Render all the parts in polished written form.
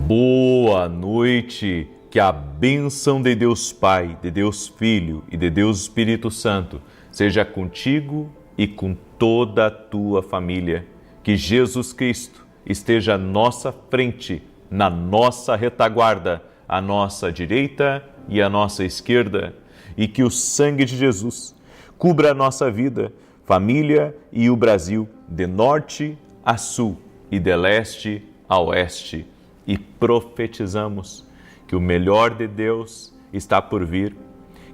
Boa noite, que a bênção de Deus Pai, de Deus Filho e de Deus Espírito Santo seja contigo e com toda a tua família. Que Jesus Cristo esteja à nossa frente, na nossa retaguarda, à nossa direita e à nossa esquerda, e que o sangue de Jesus cubra a nossa vida, família e o Brasil, de norte a sul e de leste a oeste. E profetizamos que o melhor de Deus está por vir,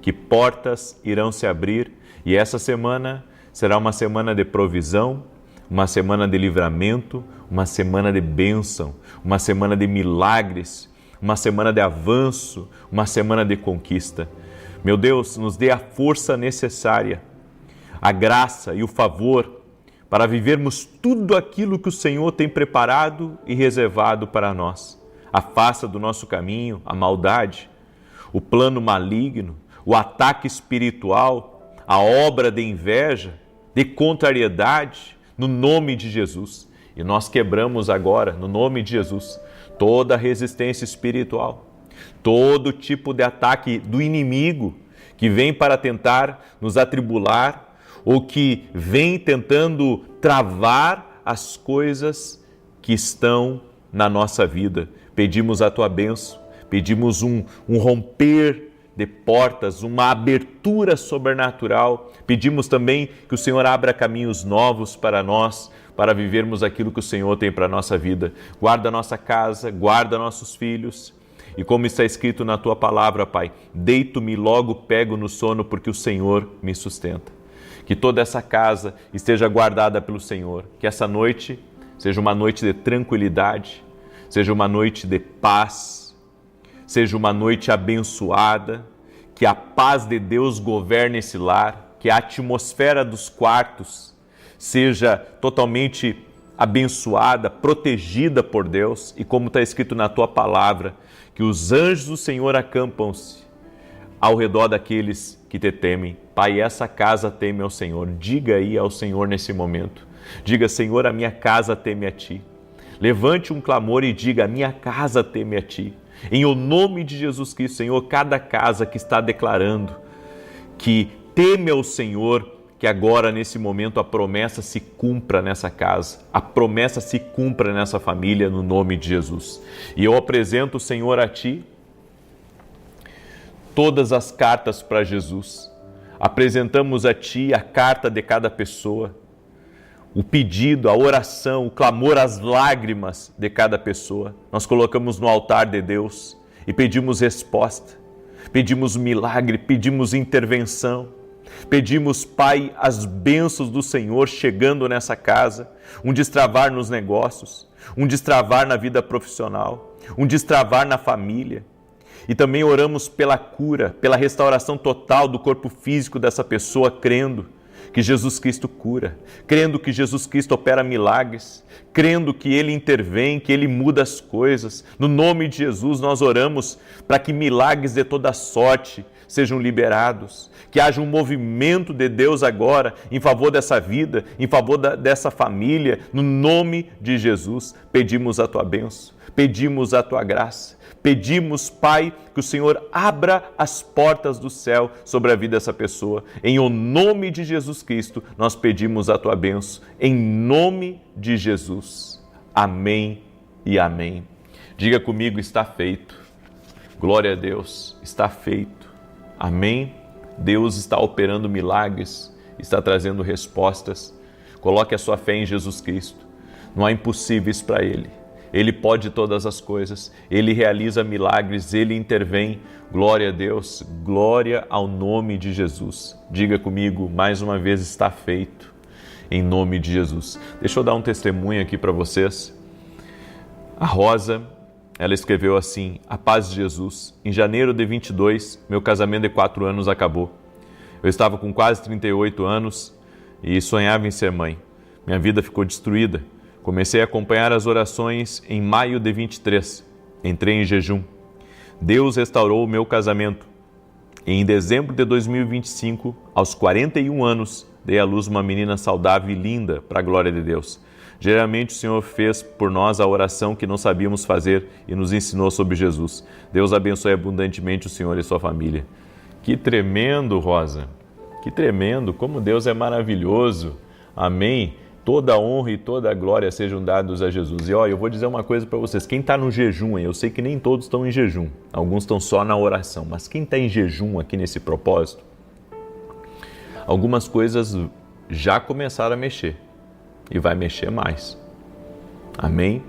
que portas irão se abrir, e essa semana será uma semana de provisão, uma semana de livramento, uma semana de bênção, uma semana de milagres, uma semana de avanço, uma semana de conquista. Meu Deus, nos dê a força necessária, a graça e o favor para vivermos tudo aquilo que o Senhor tem preparado e reservado para nós. Afasta do nosso caminho a maldade, o plano maligno, o ataque espiritual, a obra de inveja, de contrariedade, no nome de Jesus. E nós quebramos agora, no nome de Jesus, toda resistência espiritual, todo tipo de ataque do inimigo que vem para tentar nos atribular ou que vem tentando travar as coisas que estão na nossa vida. Pedimos a tua bênção, pedimos um romper de portas, uma abertura sobrenatural. Pedimos também que o Senhor abra caminhos novos para nós, para vivermos aquilo que o Senhor tem para a nossa vida. Guarda a nossa casa, guarda nossos filhos. E como está escrito na tua palavra, Pai, deito-me logo, pego no sono, porque o Senhor me sustenta. Que toda essa casa esteja guardada pelo Senhor. Que essa noite seja uma noite de tranquilidade, seja uma noite de paz, seja uma noite abençoada. Que a paz de Deus governe esse lar, que a atmosfera dos quartos seja totalmente abençoada, protegida por Deus. E como está escrito na tua palavra, que os anjos do Senhor acampam-se ao redor daqueles que te temem. Pai, essa casa teme ao Senhor. Diga aí ao Senhor nesse momento. Diga: Senhor, a minha casa teme a Ti. Levante um clamor e diga: a minha casa teme a Ti. Em o nome de Jesus Cristo, Senhor, cada casa que está declarando que teme ao Senhor, que agora, nesse momento, a promessa se cumpra nessa casa, a promessa se cumpra nessa família, no nome de Jesus. E eu apresento, Senhor, a Ti todas as cartas para Jesus. Apresentamos a Ti a carta de cada pessoa, o pedido, a oração, o clamor, as lágrimas de cada pessoa. Nós colocamos no altar de Deus e pedimos resposta, pedimos milagre, pedimos intervenção. Pedimos, Pai, as bênçãos do Senhor chegando nessa casa, um destravar nos negócios, um destravar na vida profissional, um destravar na família. E também oramos pela cura, pela restauração total do corpo físico dessa pessoa, crendo que Jesus Cristo cura, crendo que Jesus Cristo opera milagres, crendo que Ele intervém, que Ele muda as coisas. No nome de Jesus nós oramos para que milagres de toda sorte sejam liberados, que haja um movimento de Deus agora em favor dessa vida, em favor dessa família. No nome de Jesus pedimos a Tua bênção, pedimos a Tua graça. Pedimos, Pai, que o Senhor abra as portas do céu sobre a vida dessa pessoa. Em o nome de Jesus Cristo, nós pedimos a Tua bênção. Em nome de Jesus. Amém e amém. Diga comigo: está feito. Glória a Deus, está feito. Amém. Deus está operando milagres, está trazendo respostas. Coloque a sua fé em Jesus Cristo. Não há impossíveis para Ele. Ele pode todas as coisas, Ele realiza milagres, Ele intervém. Glória a Deus, glória ao nome de Jesus. Diga comigo, mais uma vez: está feito, em nome de Jesus. Deixa eu dar um testemunho aqui para vocês. A Rosa, ela escreveu assim: a paz de Jesus. Em janeiro de 22, meu casamento de 4 anos acabou. Eu estava com quase 38 anos e sonhava em ser mãe. Minha vida ficou destruída. Comecei a acompanhar as orações em maio de 23. Entrei em jejum. Deus restaurou o meu casamento. E em dezembro de 2025, aos 41 anos, dei à luz uma menina saudável e linda, para a glória de Deus. Geralmente o Senhor fez por nós a oração que não sabíamos fazer e nos ensinou sobre Jesus. Deus abençoe abundantemente o Senhor e sua família. Que tremendo, Rosa! Que tremendo! Como Deus é maravilhoso! Amém? Toda a honra e toda a glória sejam dados a Jesus. E olha, eu vou dizer uma coisa para vocês. Quem está no jejum, eu sei que nem todos estão em jejum. Alguns estão só na oração. Mas quem está em jejum aqui nesse propósito, algumas coisas já começaram a mexer. E vai mexer mais. Amém?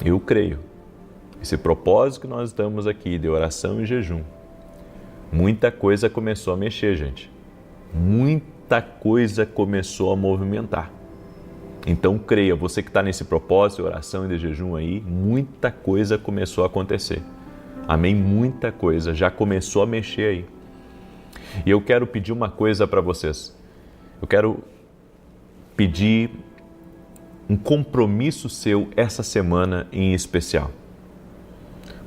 Eu creio. Esse propósito que nós estamos aqui de oração e jejum, muita coisa começou a mexer, gente. Muita coisa começou a movimentar. Então creia, você que está nesse propósito de oração e de jejum aí, muita coisa começou a acontecer. Amém? Muita coisa já começou a mexer aí. E eu quero pedir uma coisa para vocês. Eu quero pedir um compromisso seu essa semana em especial.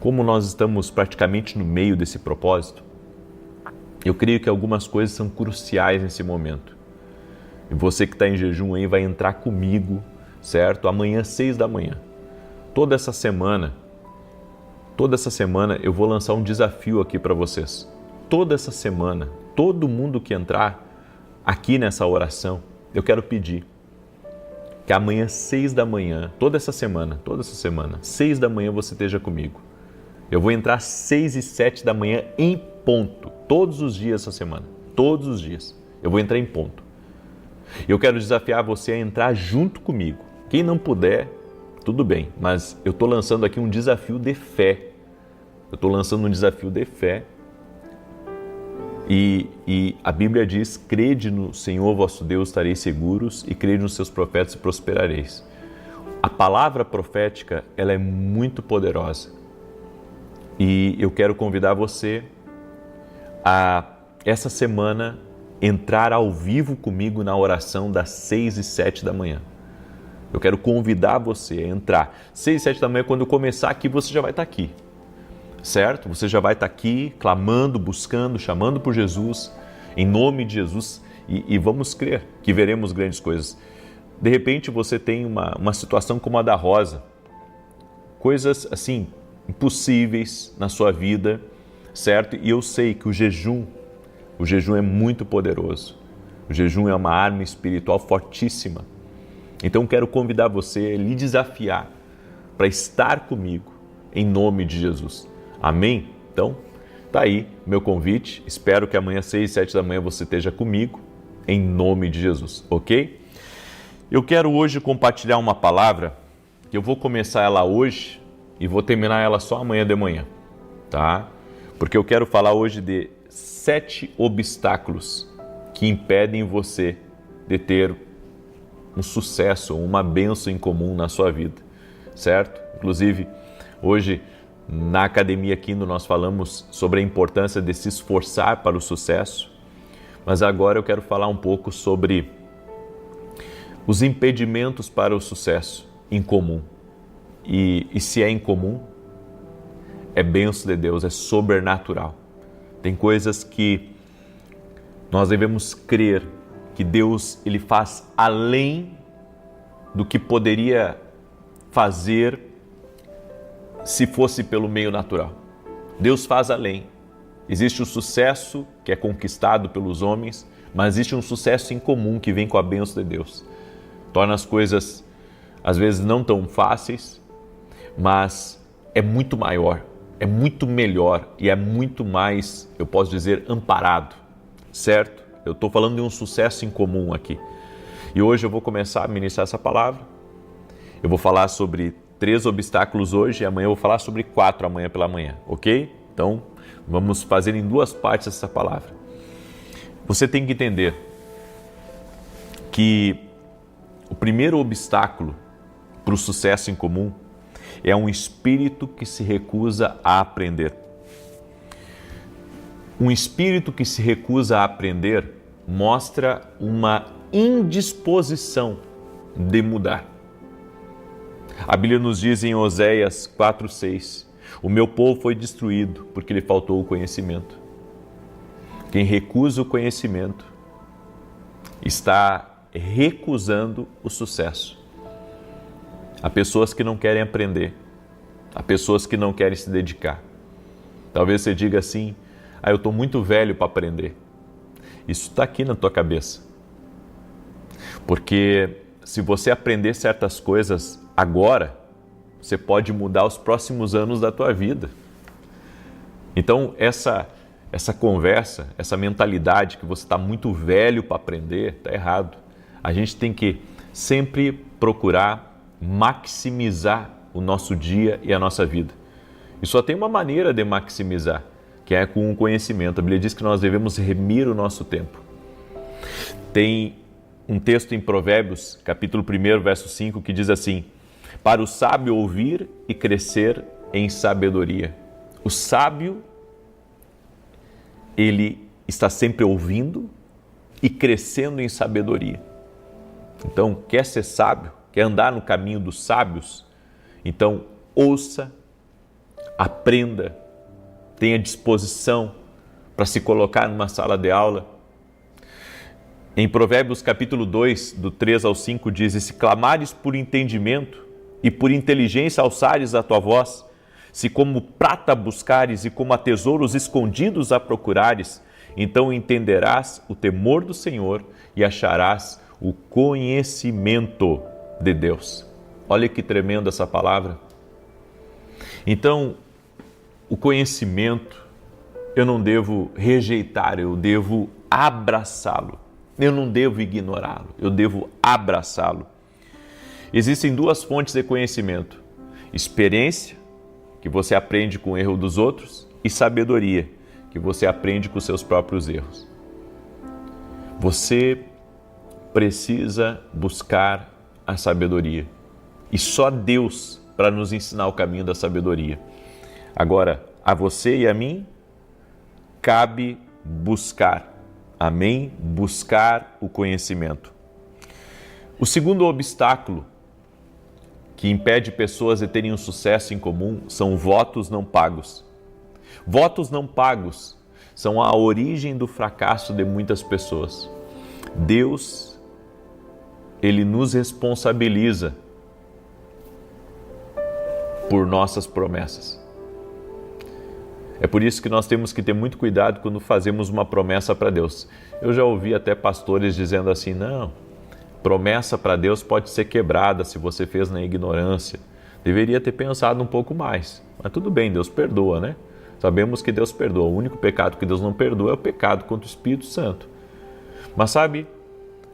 Como nós estamos praticamente no meio desse propósito, eu creio que algumas coisas são cruciais nesse momento. E você que está em jejum aí vai entrar comigo, certo? Amanhã, 6 da manhã. Toda essa semana eu vou lançar um desafio aqui para vocês. Toda essa semana, todo mundo que entrar aqui nessa oração, eu quero pedir que amanhã, 6 da manhã, toda essa semana, 6 da manhã você esteja comigo. Eu vou entrar às 6 e 7 da manhã em ponto, todos os dias essa semana, todos os dias. Eu vou entrar em ponto. Eu quero desafiar você a entrar junto comigo. Quem não puder, tudo bem, mas eu estou lançando aqui um desafio de fé. E a Bíblia diz, crede no Senhor vosso Deus, estareis seguros, e crede nos seus profetas e prosperareis. A palavra profética, ela é muito poderosa. E eu quero convidar você a, essa semana, entrar ao vivo comigo na oração das 6 e 7 da manhã. Eu quero convidar você a entrar. 6 e 7 da manhã, quando eu começar aqui, você já vai estar aqui. Certo? Você já vai estar aqui, clamando, buscando, chamando por Jesus, em nome de Jesus, e vamos crer que veremos grandes coisas. De repente você tem uma situação como a da Rosa, coisas assim, impossíveis na sua vida, certo? E eu sei que o jejum é muito poderoso. O jejum é uma arma espiritual fortíssima. Então quero convidar você a lhe desafiar para estar comigo em nome de Jesus. Amém? Então, tá aí meu convite. Espero que amanhã, 6 e 7 da manhã, você esteja comigo em nome de Jesus, ok? Eu quero hoje compartilhar uma palavra que eu vou começar ela hoje e vou terminar ela só amanhã de manhã, tá? Porque eu quero falar hoje de 7 obstáculos que impedem você de ter um sucesso, uma bênção em comum na sua vida, certo? Inclusive, hoje na Academia Kindle nós falamos sobre a importância de se esforçar para o sucesso, mas agora eu quero falar um pouco sobre os impedimentos para o sucesso em comum. E se é incomum, é bênção de Deus, é sobrenatural. Tem coisas que nós devemos crer que Deus ele faz além do que poderia fazer se fosse pelo meio natural. Deus faz além. Existe o sucesso que é conquistado pelos homens, mas existe um sucesso em comum que vem com a bênção de Deus. Torna as coisas, às vezes, não tão fáceis, mas é muito maior, é muito melhor e é muito mais, eu posso dizer, amparado, certo? Eu estou falando de um sucesso em comum aqui. E hoje eu vou começar a ministrar essa palavra. Eu vou falar sobre 3 obstáculos hoje e amanhã eu vou falar sobre 4 amanhã pela manhã, ok? Então, vamos fazer em 2 partes essa palavra. Você tem que entender que o primeiro obstáculo para o sucesso em comum é um espírito que se recusa a aprender. Um espírito que se recusa a aprender mostra uma indisposição de mudar. A Bíblia nos diz em Oséias 4:6, o meu povo foi destruído porque lhe faltou o conhecimento. Quem recusa o conhecimento está recusando o sucesso. Há pessoas que não querem aprender. Há pessoas que não querem se dedicar. Talvez você diga assim, eu estou muito velho para aprender. Isso está aqui na tua cabeça. Porque se você aprender certas coisas agora, você pode mudar os próximos anos da tua vida. Então, essa conversa, essa mentalidade que você está muito velho para aprender, está errado. A gente tem que sempre procurar maximizar o nosso dia e a nossa vida. E só tem uma maneira de maximizar, que é com o conhecimento. A Bíblia diz que nós devemos remir o nosso tempo. Tem um texto em Provérbios, capítulo 1, verso 5, que diz assim: para o sábio ouvir e crescer em sabedoria. O sábio, ele está sempre ouvindo e crescendo em sabedoria. Então, quer ser sábio? Quer andar no caminho dos sábios? Então, ouça, aprenda, tenha disposição para se colocar numa sala de aula. Em Provérbios capítulo 2, do 3 ao 5, diz: e se clamares por entendimento e por inteligência alçares a tua voz, se como prata buscares e como a tesouros escondidos a procurares, então entenderás o temor do Senhor e acharás o conhecimento de Deus. Olha que tremenda essa palavra. Então, o conhecimento eu não devo rejeitar, eu devo abraçá-lo. Eu não devo ignorá-lo, eu devo abraçá-lo. Existem duas fontes de conhecimento: experiência, que você aprende com o erro dos outros, e sabedoria, que você aprende com os seus próprios erros. Você precisa buscar a sabedoria. E só Deus para nos ensinar o caminho da sabedoria. Agora, a você e a mim, cabe buscar. Amém? Buscar o conhecimento. O segundo obstáculo que impede pessoas de terem um sucesso em comum são votos não pagos. Votos não pagos são a origem do fracasso de muitas pessoas. Deus, Ele nos responsabiliza por nossas promessas. É por isso que nós temos que ter muito cuidado quando fazemos uma promessa para Deus. Eu já ouvi até pastores dizendo assim: não, promessa para Deus pode ser quebrada se você fez na ignorância. Deveria ter pensado um pouco mais. Mas tudo bem, Deus perdoa, né? Sabemos que Deus perdoa. O único pecado que Deus não perdoa é o pecado contra o Espírito Santo. Mas sabe,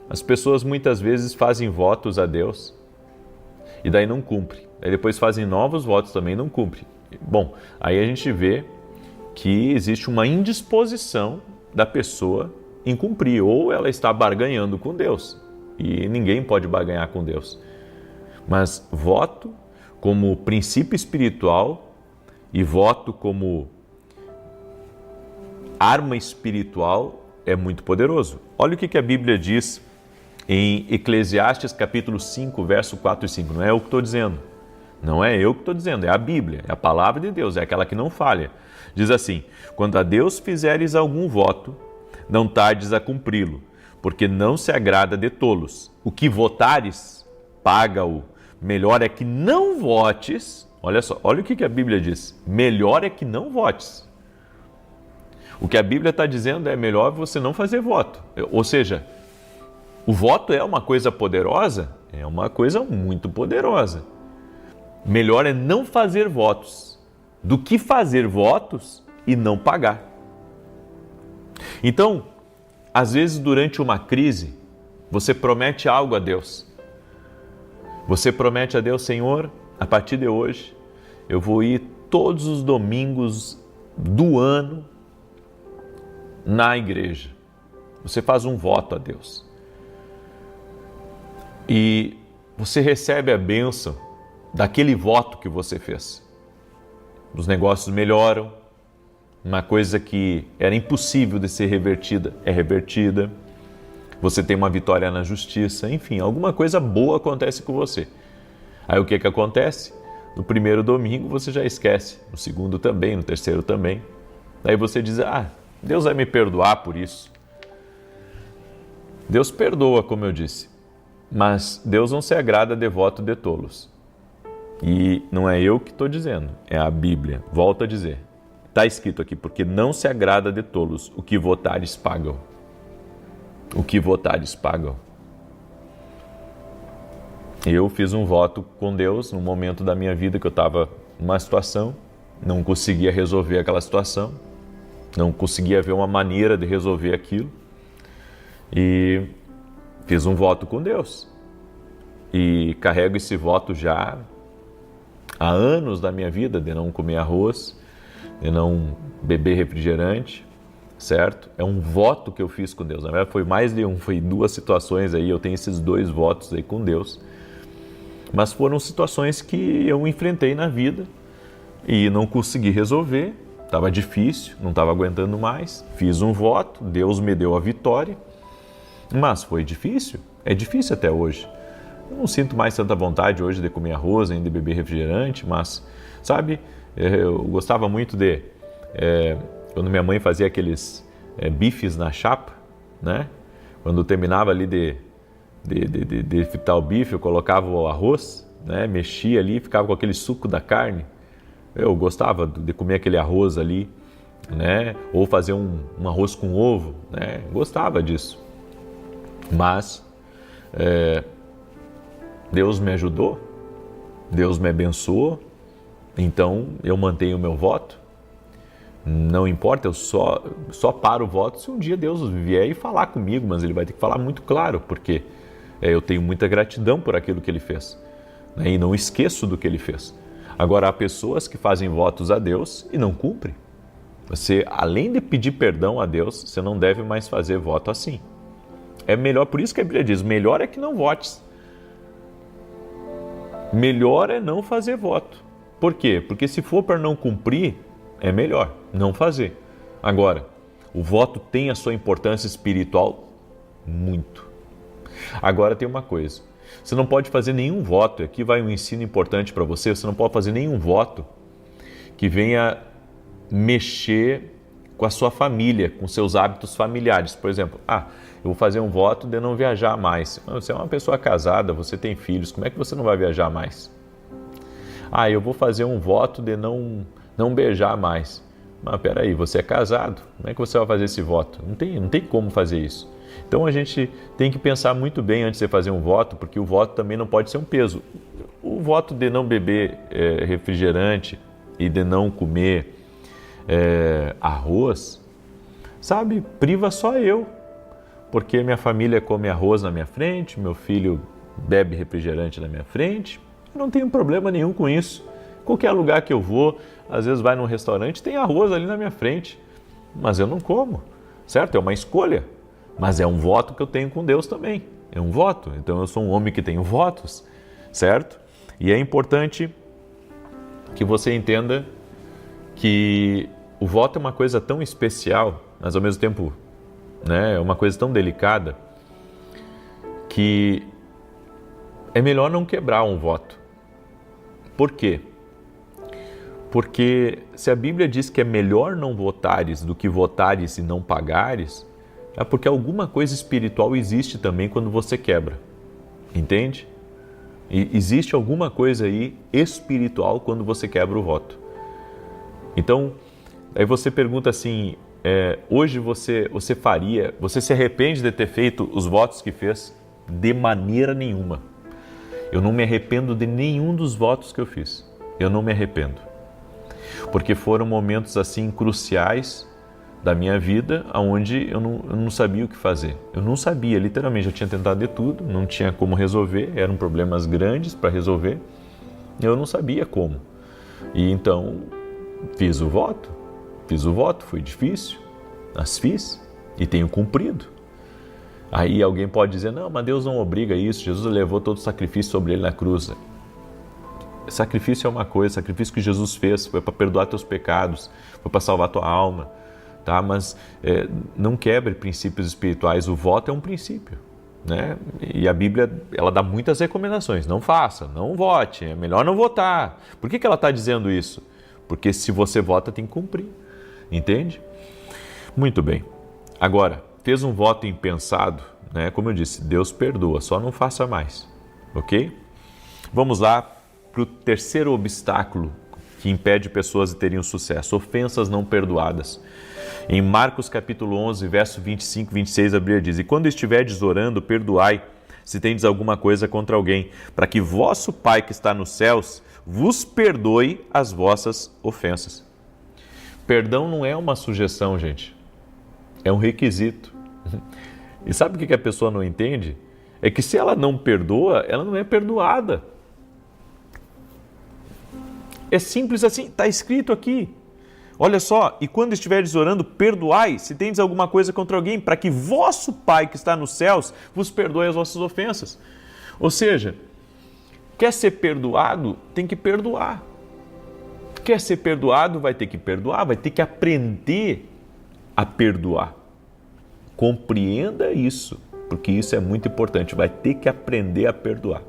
as pessoas muitas vezes fazem votos a Deus e daí não cumpre. Aí depois fazem novos votos também e não cumpre. Bom, aí a gente vê que existe uma indisposição da pessoa em cumprir, ou ela está barganhando com Deus, e ninguém pode barganhar com Deus. Mas voto como princípio espiritual e voto como arma espiritual é muito poderoso. Olha o que a Bíblia diz em Eclesiastes capítulo 5, verso 4 e 5. Não é eu que estou dizendo, não é eu que estou dizendo, é a Bíblia, é a palavra de Deus, é aquela que não falha. Diz assim: quando a Deus fizeres algum voto, não tardes a cumpri-lo, porque não se agrada de tolos. O que votares, paga-o. Melhor é que não votes. Olha só, olha o que a Bíblia diz. Melhor é que não votes. O que a Bíblia está dizendo é melhor você não fazer voto. Ou seja, o voto é uma coisa poderosa? É uma coisa muito poderosa. Melhor é não fazer votos do que fazer votos e não pagar. Então, às vezes durante uma crise, você promete algo a Deus. Você promete a Deus: Senhor, a partir de hoje, eu vou ir todos os domingos do ano na igreja. Você faz um voto a Deus. E você recebe a bênção daquele voto que você fez. Os negócios melhoram, uma coisa que era impossível de ser revertida é revertida, você tem uma vitória na justiça, enfim, alguma coisa boa acontece com você. Aí o que acontece? No primeiro domingo você já esquece, no segundo também, no terceiro também. Daí você diz: Deus vai me perdoar por isso. Deus perdoa, como eu disse, mas Deus não se agrada de voto de tolos. E não é eu que estou dizendo, é a Bíblia. Volto a dizer. Está escrito aqui, porque não se agrada de tolos, o que votares pagam. O que votares pagam. Eu fiz um voto com Deus num momento da minha vida que eu estava numa situação, não conseguia resolver aquela situação, não conseguia ver uma maneira de resolver aquilo. E fiz um voto com Deus. E carrego esse voto já há anos da minha vida, de não comer arroz, de não beber refrigerante, certo? É um voto que eu fiz com Deus. Na verdade, foi mais de um, foi 2 situações aí, eu tenho esses 2 votos aí com Deus. Mas foram situações que eu enfrentei na vida e não consegui resolver, estava difícil, não estava aguentando mais. Fiz um voto, Deus me deu a vitória, mas foi difícil, é difícil até hoje. Eu não sinto mais tanta vontade hoje de comer arroz, nem de beber refrigerante, mas, sabe, eu gostava muito de, quando minha mãe fazia aqueles bifes na chapa, né? Quando terminava ali de fritar o bife, eu colocava o arroz, né? Mexia ali, ficava com aquele suco da carne. Eu gostava de comer aquele arroz ali, né? Ou fazer um arroz com ovo, né? Gostava disso. Mas Deus me ajudou, Deus me abençoou, então eu mantenho o meu voto. Não importa, eu só paro o voto se um dia Deus vier e falar comigo, mas Ele vai ter que falar muito claro, porque eu tenho muita gratidão por aquilo que Ele fez, né? E não esqueço do que Ele fez. Agora, há pessoas que fazem votos a Deus e não cumprem. Você, além de pedir perdão a Deus, você não deve mais fazer voto assim. É melhor, por isso que a Bíblia diz, melhor é que não votes. Melhor é não fazer voto. Por quê? Porque se for para não cumprir, é melhor não fazer. Agora, o voto tem a sua importância espiritual? Muito. Agora tem uma coisa, você não pode fazer nenhum voto, aqui vai um ensino importante para você, você não pode fazer nenhum voto que venha mexer com a sua família, com seus hábitos familiares. Por exemplo, eu vou fazer um voto de não viajar mais. Você é uma pessoa casada, você tem filhos, como é que você não vai viajar mais? Eu vou fazer um voto de não beijar mais. Mas peraí, você é casado, como é que você vai fazer esse voto? Não tem como fazer isso. Então a gente tem que pensar muito bem antes de fazer um voto, porque o voto também não pode ser um peso. O voto de não beber refrigerante e de não comer arroz, sabe, priva só eu. Porque minha família come arroz na minha frente, meu filho bebe refrigerante na minha frente, eu não tenho problema nenhum com isso. Qualquer lugar que eu vou, às vezes vai num restaurante, tem arroz ali na minha frente, mas eu não como, certo? É uma escolha, mas é um voto que eu tenho com Deus também, é um voto. Então eu sou um homem que tenho votos, certo? E é importante que você entenda que o voto é uma coisa tão especial, mas ao mesmo tempo, né, é uma coisa tão delicada, que é melhor não quebrar um voto. Por quê? Porque se a Bíblia diz que é melhor não votares do que votares e não pagares, é porque alguma coisa espiritual existe também quando você quebra, entende? E existe alguma coisa aí espiritual quando você quebra o voto. Então, aí você pergunta assim, hoje você se arrepende de ter feito os votos que fez? De maneira nenhuma. Eu não me arrependo de nenhum dos votos que eu fiz. Eu não me arrependo. Porque foram momentos assim cruciais da minha vida, onde eu não sabia o que fazer. Eu não sabia, literalmente, eu tinha tentado de tudo, não tinha como resolver, eram problemas grandes para resolver, eu não sabia como. E então, fiz o voto, foi difícil, mas fiz e tenho cumprido. Aí alguém pode dizer, não, mas Deus não obriga isso, Jesus levou todo o sacrifício sobre ele na cruz. Sacrifício é uma coisa, sacrifício que Jesus fez, foi para perdoar teus pecados, foi para salvar tua alma, tá? Mas não quebre princípios espirituais, o voto é um princípio, né? E a Bíblia, ela dá muitas recomendações, não faça, não vote, é melhor não votar. Por que ela está dizendo isso? Porque se você vota, tem que cumprir, entende? Muito bem. Agora, fez um voto impensado, né? Como eu disse, Deus perdoa, só não faça mais, ok? Vamos lá para o terceiro obstáculo que impede pessoas de terem um sucesso: ofensas não perdoadas. Em Marcos capítulo 11, verso 25 e 26, a Bíblia diz: e quando estiverdes orando, perdoai, se tendes alguma coisa contra alguém, para que vosso Pai que está nos céus vos perdoe as vossas ofensas. Perdão não é uma sugestão, gente. É um requisito. E sabe o que a pessoa não entende? É que se ela não perdoa, ela não é perdoada. É simples assim, está escrito aqui. Olha só, e quando estiveres orando, perdoai, se tendes alguma coisa contra alguém, para que vosso Pai que está nos céus vos perdoe as vossas ofensas. Ou seja, quer ser perdoado, tem que perdoar. Quer ser perdoado, vai ter que perdoar, vai ter que aprender a perdoar. Compreenda isso, porque isso é muito importante, vai ter que aprender a perdoar.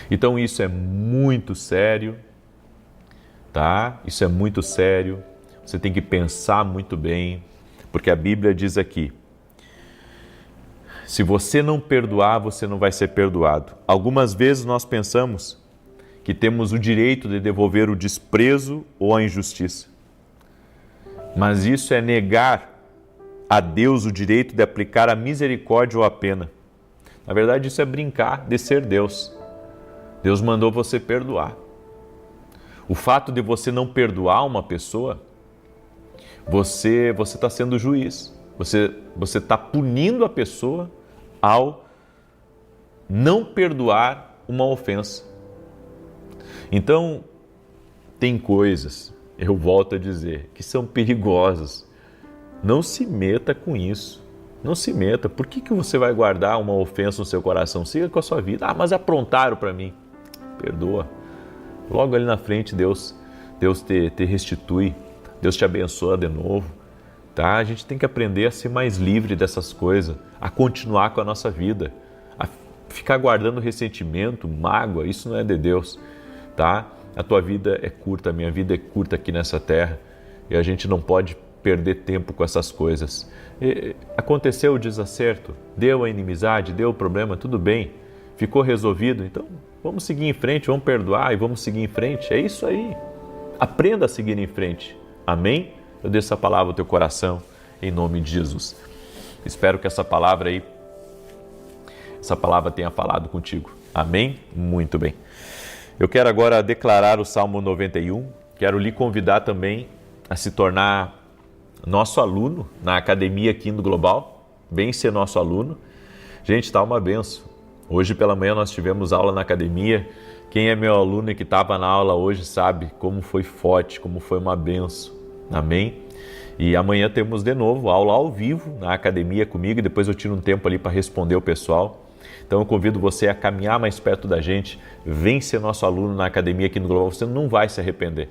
Então isso é muito sério, tá? Isso é muito sério, você tem que pensar muito bem, porque a Bíblia diz aqui: se você não perdoar, você não vai ser perdoado. Algumas vezes nós pensamos que temos o direito de devolver o desprezo ou a injustiça, mas isso é negar a Deus o direito de aplicar a misericórdia ou a pena. Na verdade, isso é brincar de ser Deus. Deus mandou você perdoar. O fato de você não perdoar uma pessoa, você está sendo juiz. Você está punindo a pessoa ao não perdoar uma ofensa. Então, tem coisas, eu volto a dizer, que são perigosas. Não se meta com isso. Não se meta. Por que você vai guardar uma ofensa no seu coração? Siga com a sua vida. Ah, mas aprontaram para mim. Perdoa. Logo ali na frente, Deus te restitui. Deus te abençoa de novo. Tá? A gente tem que aprender a ser mais livre dessas coisas, a continuar com a nossa vida, a ficar guardando ressentimento, mágoa. Isso não é de Deus. Tá? A tua vida é curta, a minha vida é curta aqui nessa terra. E a gente não pode perder tempo com essas coisas. Aconteceu o desacerto, deu a inimizade, deu o problema, tudo bem, ficou resolvido, então vamos seguir em frente, vamos perdoar e vamos seguir em frente. É isso aí. Aprenda a seguir em frente. Amém? Eu deixo essa palavra no teu coração, em nome de Jesus. Espero que essa palavra tenha falado contigo. Amém? Muito bem. Eu quero agora declarar o Salmo 91. Quero lhe convidar também a se tornar nosso aluno na Academia Quinto Global. Vem ser nosso aluno. Gente, está uma benção. Hoje pela manhã nós tivemos aula na academia. Quem é meu aluno e que estava na aula hoje sabe como foi forte, como foi uma benção. Amém? E amanhã temos de novo aula ao vivo na academia comigo e depois eu tiro um tempo ali para responder o pessoal. Então eu convido você a caminhar mais perto da gente. Vem ser nosso aluno na Academia Quinto Global. Você não vai se arrepender.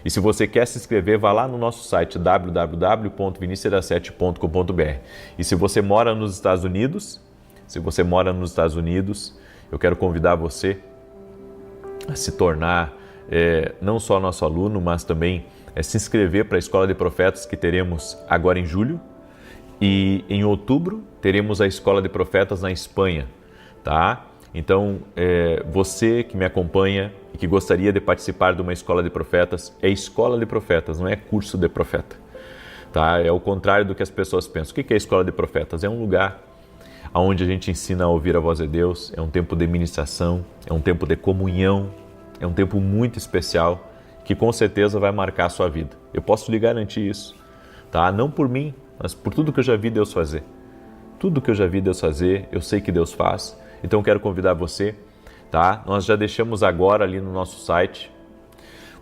E se você quer se inscrever, vá lá no nosso site www.vinicius7.com.br. E se você mora nos Estados Unidos, eu quero convidar você a se tornar não só nosso aluno, mas também se inscrever para a Escola de Profetas que teremos agora em julho. E em outubro teremos a Escola de Profetas na Espanha, tá? Então, você que me acompanha e que gostaria de participar de uma escola de profetas, é escola de profetas, não é curso de profeta. Tá? É o contrário do que as pessoas pensam. O que é a escola de profetas? É um lugar onde a gente ensina a ouvir a voz de Deus, é um tempo de ministração, é um tempo de comunhão, é um tempo muito especial que com certeza vai marcar a sua vida. Eu posso lhe garantir isso. Tá? Não por mim, mas por tudo que eu já vi Deus fazer. Tudo que eu já vi Deus fazer, eu sei que Deus faz. Então, quero convidar você, tá? Nós já deixamos agora ali no nosso site,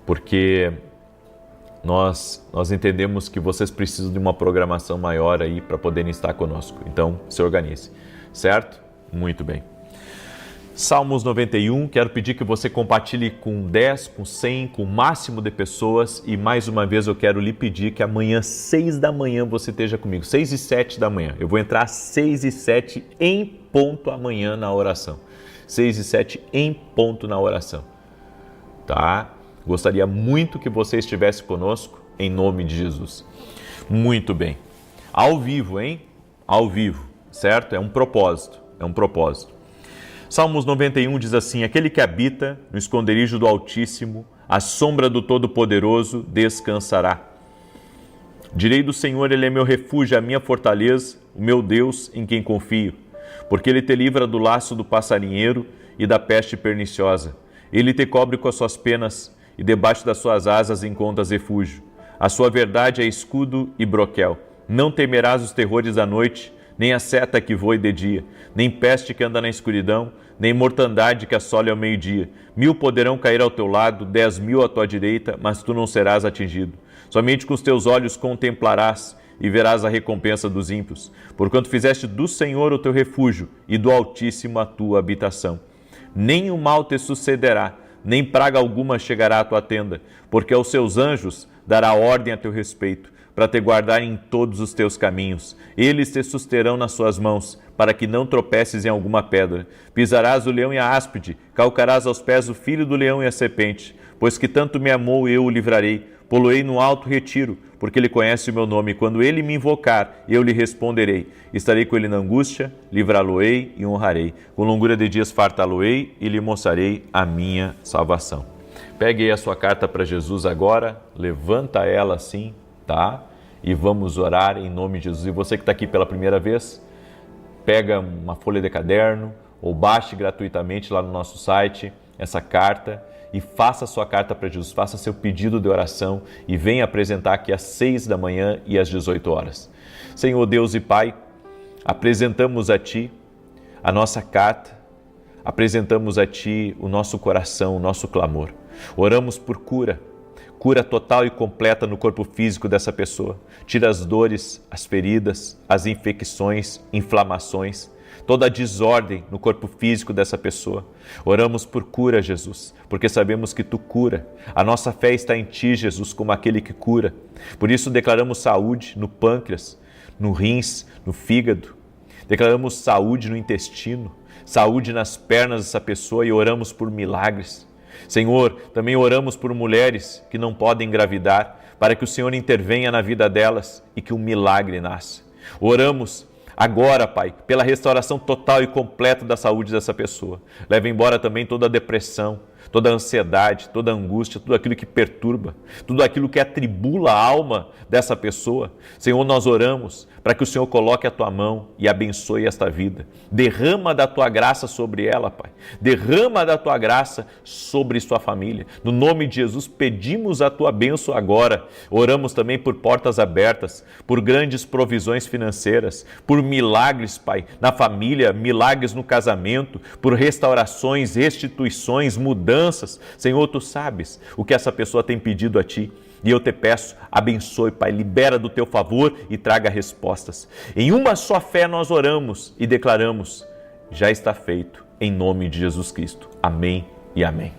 porque nós entendemos que vocês precisam de uma programação maior aí para poderem estar conosco. Então, se organize, certo? Muito bem. Salmos 91, quero pedir que você compartilhe com 10, com 100, com o máximo de pessoas. E mais uma vez eu quero lhe pedir que amanhã, 6 da manhã, você esteja comigo. 6 e 7 da manhã. Eu vou entrar às 6 e 7 em ponto amanhã na oração. 6 e 7 em ponto na oração. Tá? Gostaria muito que você estivesse conosco, em nome de Jesus. Muito bem. Ao vivo, hein? Ao vivo, certo? É um propósito. Salmos 91 diz assim: aquele que habita no esconderijo do Altíssimo, à sombra do Todo-Poderoso descansará. Direi do Senhor, Ele é meu refúgio, a minha fortaleza, o meu Deus em quem confio. Porque Ele te livra do laço do passarinheiro e da peste perniciosa. Ele te cobre com as suas penas e debaixo das suas asas encontras refúgio. A sua verdade é escudo e broquel. Não temerás os terrores da noite, nem a seta que voe de dia, nem peste que anda na escuridão, nem mortandade que assole ao meio-dia. 1000 poderão cair ao teu lado, 10.000 à tua direita, mas tu não serás atingido. Somente com os teus olhos contemplarás e verás a recompensa dos ímpios, porquanto fizeste do Senhor o teu refúgio e do Altíssimo a tua habitação. Nem o mal te sucederá, nem praga alguma chegará à tua tenda, porque aos seus anjos dará ordem a teu respeito, para te guardar em todos os teus caminhos. Eles te susterão nas suas mãos, para que não tropeces em alguma pedra. Pisarás o leão e a áspide, calcarás aos pés o filho do leão e a serpente. Pois que tanto me amou, eu o livrarei. Poloei no alto retiro, porque ele conhece o meu nome. Quando ele me invocar, eu lhe responderei. Estarei com ele na angústia, livrá-lo-ei e honrarei. Com longura de dias fartá-lo-ei e lhe mostrarei a minha salvação. Pegue aí a sua carta para Jesus agora, levanta ela assim, tá? E vamos orar em nome de Jesus. E você que está aqui pela primeira vez, pega uma folha de caderno ou baixe gratuitamente lá no nosso site essa carta e faça a sua carta para Jesus, faça seu pedido de oração e venha apresentar aqui às 6 da manhã e às 18 horas. Senhor Deus e Pai, apresentamos a Ti a nossa carta, apresentamos a Ti o nosso coração, o nosso clamor. Oramos por cura total e completa no corpo físico dessa pessoa. Tira as dores, as feridas, as infecções, inflamações, toda a desordem no corpo físico dessa pessoa. Oramos por cura, Jesus, porque sabemos que Tu cura. A nossa fé está em Ti, Jesus, como aquele que cura. Por isso declaramos saúde no pâncreas, no rins, no fígado. Declaramos saúde no intestino, saúde nas pernas dessa pessoa e oramos por milagres. Senhor, também oramos por mulheres que não podem engravidar, para que o Senhor intervenha na vida delas e que um milagre nasça. Oramos agora, Pai, pela restauração total e completa da saúde dessa pessoa. Leva embora também toda a depressão, toda a ansiedade, toda a angústia, tudo aquilo que perturba, tudo aquilo que atribula a alma dessa pessoa. Senhor, nós oramos para que o Senhor coloque a Tua mão e abençoe esta vida. Derrama da Tua graça sobre ela, Pai. Derrama da Tua graça sobre sua família. No nome de Jesus, pedimos a Tua bênção agora. Oramos também por portas abertas, por grandes provisões financeiras, por milagres, Pai, na família, milagres no casamento, por restaurações, restituições, mudanças. Senhor, Tu sabes o que essa pessoa tem pedido a Ti. E eu te peço, abençoe, Pai, libera do Teu favor e traga respostas. Em uma só fé nós oramos e declaramos, já está feito, em nome de Jesus Cristo. Amém e amém.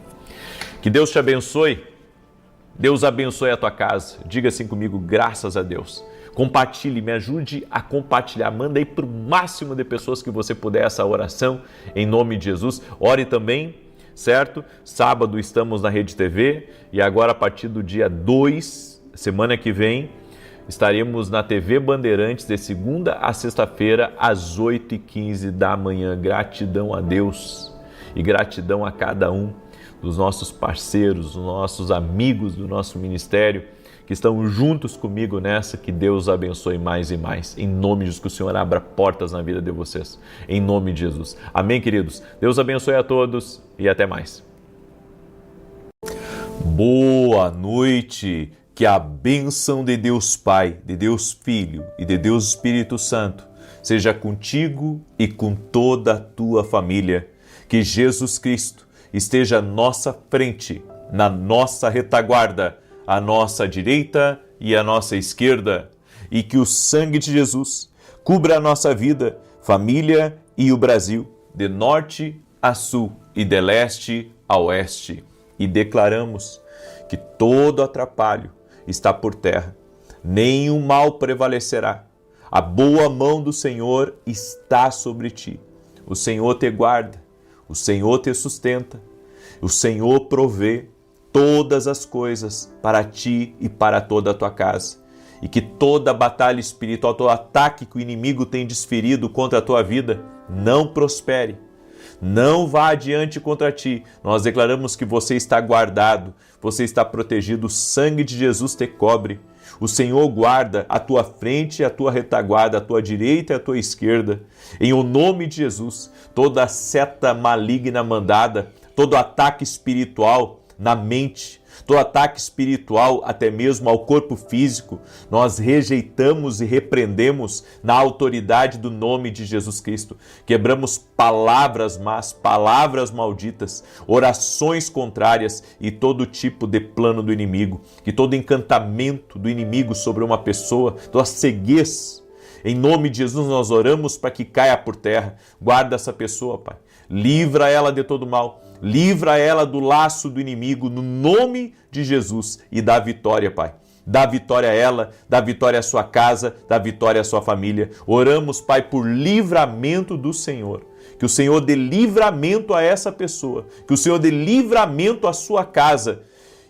Que Deus te abençoe, Deus abençoe a tua casa. Diga assim comigo, graças a Deus. Compartilhe, me ajude a compartilhar. Manda aí para o máximo de pessoas que você puder essa oração, em nome de Jesus. Ore também, certo? Sábado estamos na Rede TV e agora a partir do dia 2, semana que vem, estaremos na TV Bandeirantes de segunda a sexta-feira às 8h15 da manhã. Gratidão a Deus e gratidão a cada um dos nossos parceiros, dos nossos amigos do nosso ministério que estão juntos comigo nessa. Que Deus abençoe mais e mais. Em nome de Jesus, que o Senhor abra portas na vida de vocês. Em nome de Jesus. Amém, queridos? Deus abençoe a todos e até mais. Boa noite. Que a bênção de Deus Pai, de Deus Filho e de Deus Espírito Santo seja contigo e com toda a tua família. Que Jesus Cristo esteja à nossa frente, na nossa retaguarda, à nossa direita e à nossa esquerda, e que o sangue de Jesus cubra a nossa vida, família e o Brasil, de norte a sul e de leste a oeste. E declaramos que todo atrapalho está por terra, nenhum mal prevalecerá. A boa mão do Senhor está sobre ti. O Senhor te guarda, o Senhor te sustenta, o Senhor provê todas as coisas para ti e para toda a tua casa. E que toda batalha espiritual, todo ataque que o inimigo tem desferido contra a tua vida, não prospere, não vá adiante contra ti. Nós declaramos que você está guardado, você está protegido, o sangue de Jesus te cobre. O Senhor guarda a tua frente e a tua retaguarda, a tua direita e a tua esquerda. Em o nome de Jesus, toda seta maligna mandada, todo ataque espiritual na mente, todo ataque espiritual até mesmo ao corpo físico, nós rejeitamos e repreendemos na autoridade do nome de Jesus Cristo. Quebramos palavras más, palavras malditas, orações contrárias e todo tipo de plano do inimigo, que todo encantamento do inimigo sobre uma pessoa, toda ceguez, em nome de Jesus nós oramos para que caia por terra. Guarda essa pessoa, Pai. Livra ela de todo mal. Livra ela do laço do inimigo, no nome de Jesus, e dá vitória, Pai. Dá vitória a ela, dá vitória à sua casa, dá vitória à sua família. Oramos, Pai, por livramento do Senhor. Que o Senhor dê livramento a essa pessoa. Que o Senhor dê livramento à sua casa.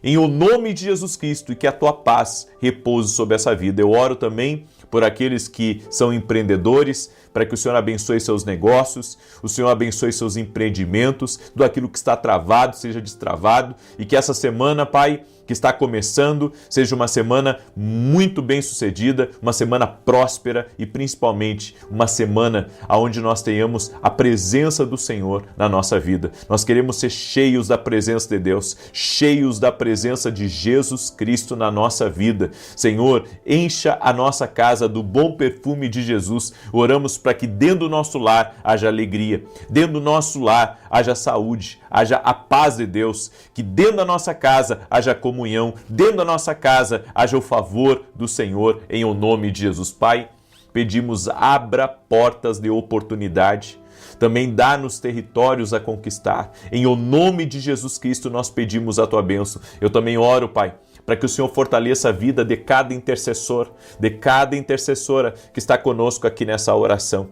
Em o nome de Jesus Cristo, e que a tua paz repouse sobre essa vida. Eu oro também por aqueles que são empreendedores, para que o Senhor abençoe seus negócios, o Senhor abençoe seus empreendimentos, tudo aquilo que está travado seja destravado, e que essa semana, Pai, que está começando, seja uma semana muito bem sucedida, uma semana próspera e principalmente uma semana onde nós tenhamos a presença do Senhor na nossa vida. Nós queremos ser cheios da presença de Deus, cheios da presença de Jesus Cristo na nossa vida. Senhor, encha a nossa casa do bom perfume de Jesus. Oramos para que dentro do nosso lar haja alegria, dentro do nosso lar haja saúde, haja a paz de Deus, que dentro da nossa casa haja comunhão, dentro da nossa casa haja o favor do Senhor, em o nome de Jesus. Pai, pedimos, abra portas de oportunidade, também dá-nos territórios a conquistar. Em o nome de Jesus Cristo nós pedimos a tua bênção. Eu também oro, Pai, para que o Senhor fortaleça a vida de cada intercessor, de cada intercessora que está conosco aqui nessa oração.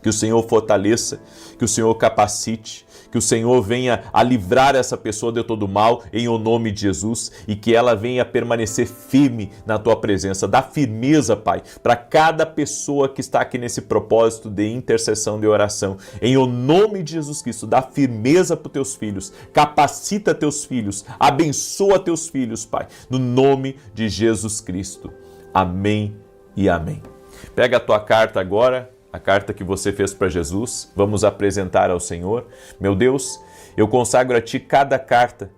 Que o Senhor fortaleça, que o Senhor capacite, que o Senhor venha a livrar essa pessoa de todo mal, em o nome de Jesus, e que ela venha a permanecer firme na tua presença. Dá firmeza, Pai, para cada pessoa que está aqui nesse propósito de intercessão, de oração. Em o nome de Jesus Cristo, dá firmeza para os teus filhos, capacita teus filhos, abençoa teus filhos, Pai, no nome de Jesus Cristo. Amém e amém. Pega a tua carta agora, a carta que você fez para Jesus, vamos apresentar ao Senhor. Meu Deus, eu consagro a Ti cada carta.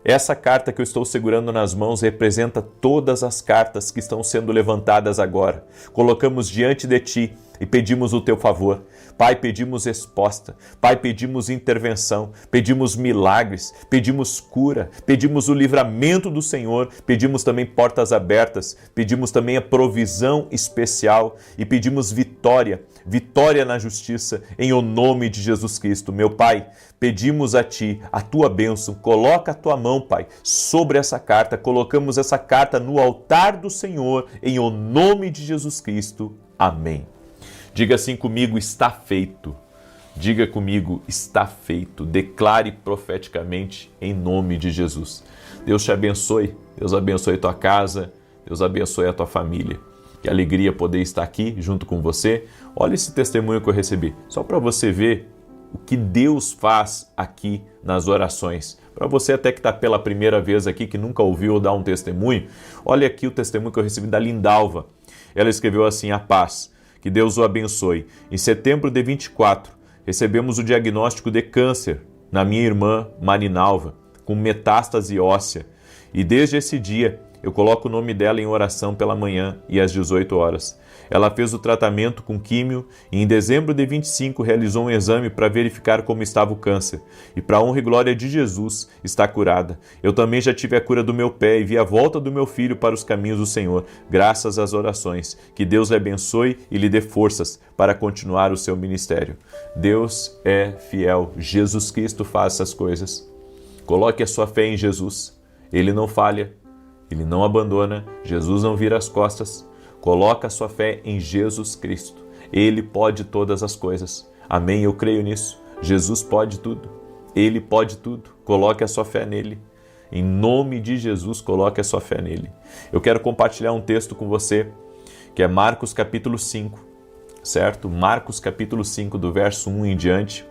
Essa carta que eu estou segurando nas mãos representa todas as cartas que estão sendo levantadas agora. Colocamos diante de Ti e pedimos o Teu favor. Pai, pedimos resposta. Pai, pedimos intervenção. Pedimos milagres. Pedimos cura. Pedimos o livramento do Senhor. Pedimos também portas abertas. Pedimos também a provisão especial. E pedimos vitória. Vitória na justiça, em o nome de Jesus Cristo. Meu Pai, pedimos a Ti a Tua bênção. Coloca a Tua mão, Pai, sobre essa carta. Colocamos essa carta no altar do Senhor, em o nome de Jesus Cristo. Amém. Diga assim comigo, está feito. Diga comigo, está feito. Declare profeticamente em nome de Jesus. Deus te abençoe. Deus abençoe a tua casa. Deus abençoe a tua família. Que alegria poder estar aqui junto com você. Olha esse testemunho que eu recebi. Só para você ver o que Deus faz aqui nas orações. Para você até que está pela primeira vez aqui, que nunca ouviu ou dá um testemunho, olha aqui o testemunho que eu recebi da Lindalva. Ela escreveu assim, a paz. Que Deus o abençoe. Em setembro de 24, recebemos o diagnóstico de câncer na minha irmã Marinalva, com metástase óssea. E desde esse dia, eu coloco o nome dela em oração pela manhã e às 18 horas. Ela fez o tratamento com químio e em dezembro de 25 realizou um exame para verificar como estava o câncer. E para a honra e glória de Jesus, está curada. Eu também já tive a cura do meu pé e vi a volta do meu filho para os caminhos do Senhor, graças às orações. Que Deus lhe abençoe e lhe dê forças para continuar o seu ministério. Deus é fiel. Jesus Cristo faz essas coisas. Coloque a sua fé em Jesus. Ele não falha. Ele não abandona. Jesus não vira as costas. Coloca a sua fé em Jesus Cristo. Ele pode todas as coisas. Amém? Eu creio nisso. Jesus pode tudo. Ele pode tudo. Coloque a sua fé nele. Em nome de Jesus, coloque a sua fé nele. Eu quero compartilhar um texto com você, que é Marcos capítulo 5, certo? Marcos capítulo 5, do verso 1 em diante.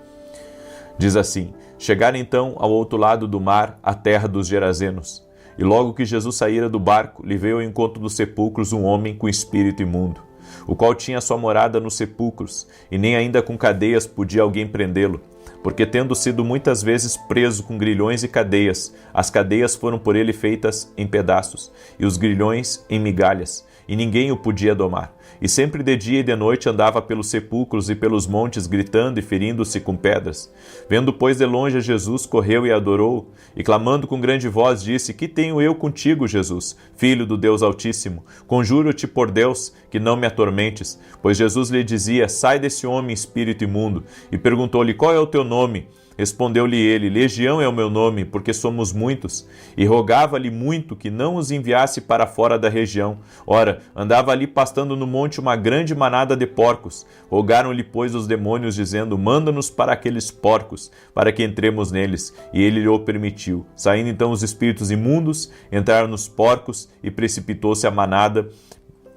Diz assim: chegaram então ao outro lado do mar, a terra dos Gerazenos. E logo que Jesus saíra do barco, lhe veio ao encontro dos sepulcros um homem com espírito imundo, o qual tinha sua morada nos sepulcros, e nem ainda com cadeias podia alguém prendê-lo, porque tendo sido muitas vezes preso com grilhões e cadeias, as cadeias foram por ele feitas em pedaços, e os grilhões em migalhas, e ninguém o podia domar. E sempre de dia e de noite andava pelos sepulcros e pelos montes, gritando e ferindo-se com pedras. Vendo, pois, de longe a Jesus, correu e adorou, e clamando com grande voz, disse: Que tenho eu contigo, Jesus, Filho do Deus Altíssimo? Conjuro-te por Deus, que não me atormentes. Pois Jesus lhe dizia: Sai desse homem, espírito imundo. E perguntou-lhe: Qual é o teu nome? Respondeu-lhe ele: Legião é o meu nome, porque somos muitos. E rogava-lhe muito que não os enviasse para fora da região. Ora, andava ali pastando no monte uma grande manada de porcos. Rogaram-lhe, pois, os demônios, dizendo: Manda-nos para aqueles porcos, para que entremos neles. E ele lhe o permitiu. Saindo então os espíritos imundos, entraram nos porcos, e precipitou-se a manada,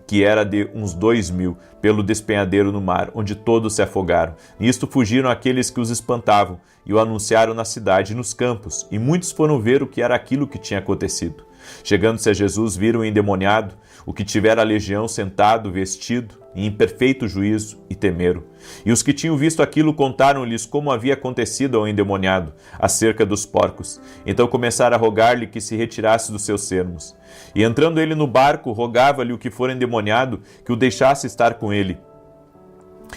que era de uns 2.000, pelo despenhadeiro no mar, onde todos se afogaram. Nisto fugiram aqueles que os espantavam, e o anunciaram na cidade e nos campos, e muitos foram ver o que era aquilo que tinha acontecido. Chegando-se a Jesus, viram o endemoniado, o que tivera a legião, sentado, vestido, e em perfeito juízo, e temeram. E os que tinham visto aquilo contaram-lhes como havia acontecido ao endemoniado, acerca dos porcos. Então começaram a rogar-lhe que se retirasse dos seus sermos. E entrando ele no barco, rogava-lhe o que for endemoniado, que o deixasse estar com ele.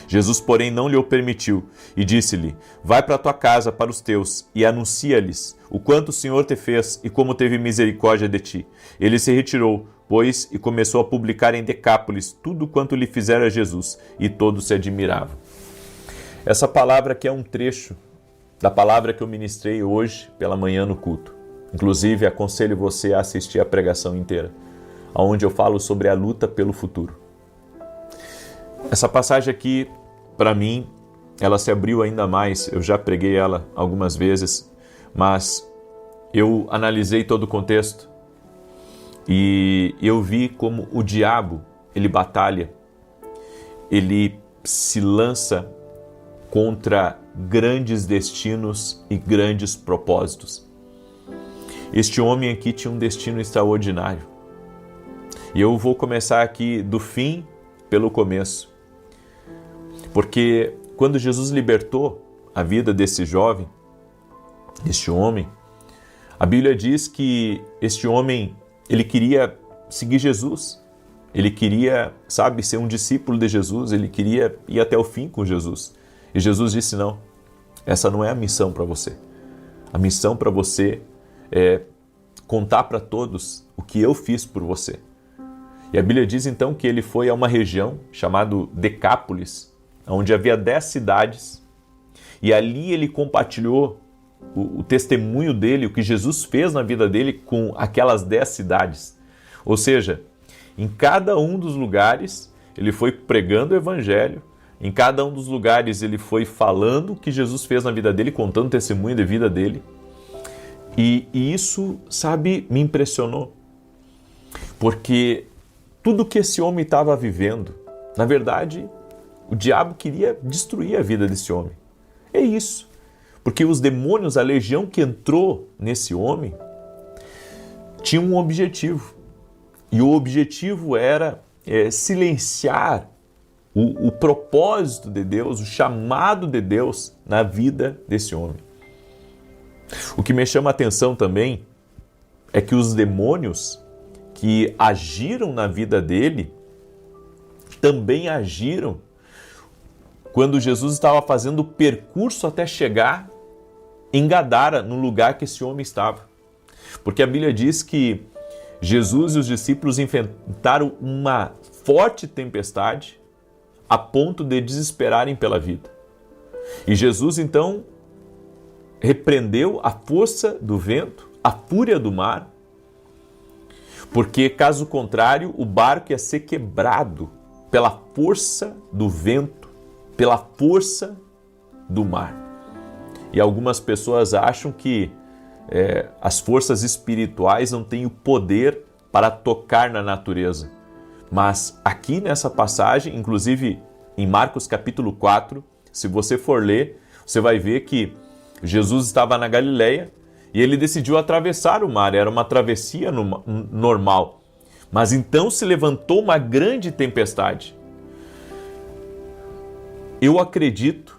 Jesus, porém, não lhe o permitiu, e disse-lhe: Vai para a tua casa, para os teus, e anuncia-lhes o quanto o Senhor te fez e como teve misericórdia de ti. Ele se retirou, pois, e começou a publicar em Decápolis tudo quanto lhe fizera Jesus, e todos se admiravam. Essa palavra aqui é um trecho da palavra que eu ministrei hoje pela manhã no culto. Inclusive, aconselho você a assistir a pregação inteira, onde eu falo sobre a luta pelo futuro. Essa passagem aqui, para mim, ela se abriu ainda mais. Eu já preguei ela algumas vezes, mas eu analisei todo o contexto e eu vi como o diabo, ele batalha, ele se lança contra grandes destinos e grandes propósitos. Este homem aqui tinha um destino extraordinário. E eu vou começar aqui do fim pelo começo. Porque quando Jesus libertou a vida desse jovem, deste homem, a Bíblia diz que este homem, ele queria seguir Jesus. Ele queria, ser um discípulo de Jesus. Ele queria ir até o fim com Jesus. E Jesus disse: não, essa não é a missão para você. A missão para você é contar para todos o que eu fiz por você. E a Bíblia diz então que ele foi a uma região chamada Decápolis, onde havia 10 cidades, e ali ele compartilhou o testemunho dele, o que Jesus fez na vida dele com aquelas 10 cidades. Ou seja, em cada um dos lugares ele foi pregando o evangelho, em cada um dos lugares ele foi falando o que Jesus fez na vida dele, contando o testemunho de vida dele. E isso, me impressionou. Porque tudo que esse homem estava vivendo, na verdade, o diabo queria destruir a vida desse homem. É isso. Porque os demônios, a legião que entrou nesse homem, tinha um objetivo. E o objetivo era silenciar o propósito de Deus, o chamado de Deus na vida desse homem. O que me chama a atenção também é que os demônios que agiram na vida dele também agiram quando Jesus estava fazendo o percurso até chegar em Gadara, no lugar que esse homem estava. Porque a Bíblia diz que Jesus e os discípulos enfrentaram uma forte tempestade a ponto de desesperarem pela vida. E Jesus, então, repreendeu a força do vento, a fúria do mar, porque, caso contrário, o barco ia ser quebrado pela força do vento, pela força do mar. E algumas pessoas acham que as forças espirituais não têm o poder para tocar na natureza. Mas aqui nessa passagem, inclusive em Marcos capítulo 4, se você for ler, você vai ver que Jesus estava na Galileia e ele decidiu atravessar o mar, era uma travessia normal. Mas então se levantou uma grande tempestade. Eu acredito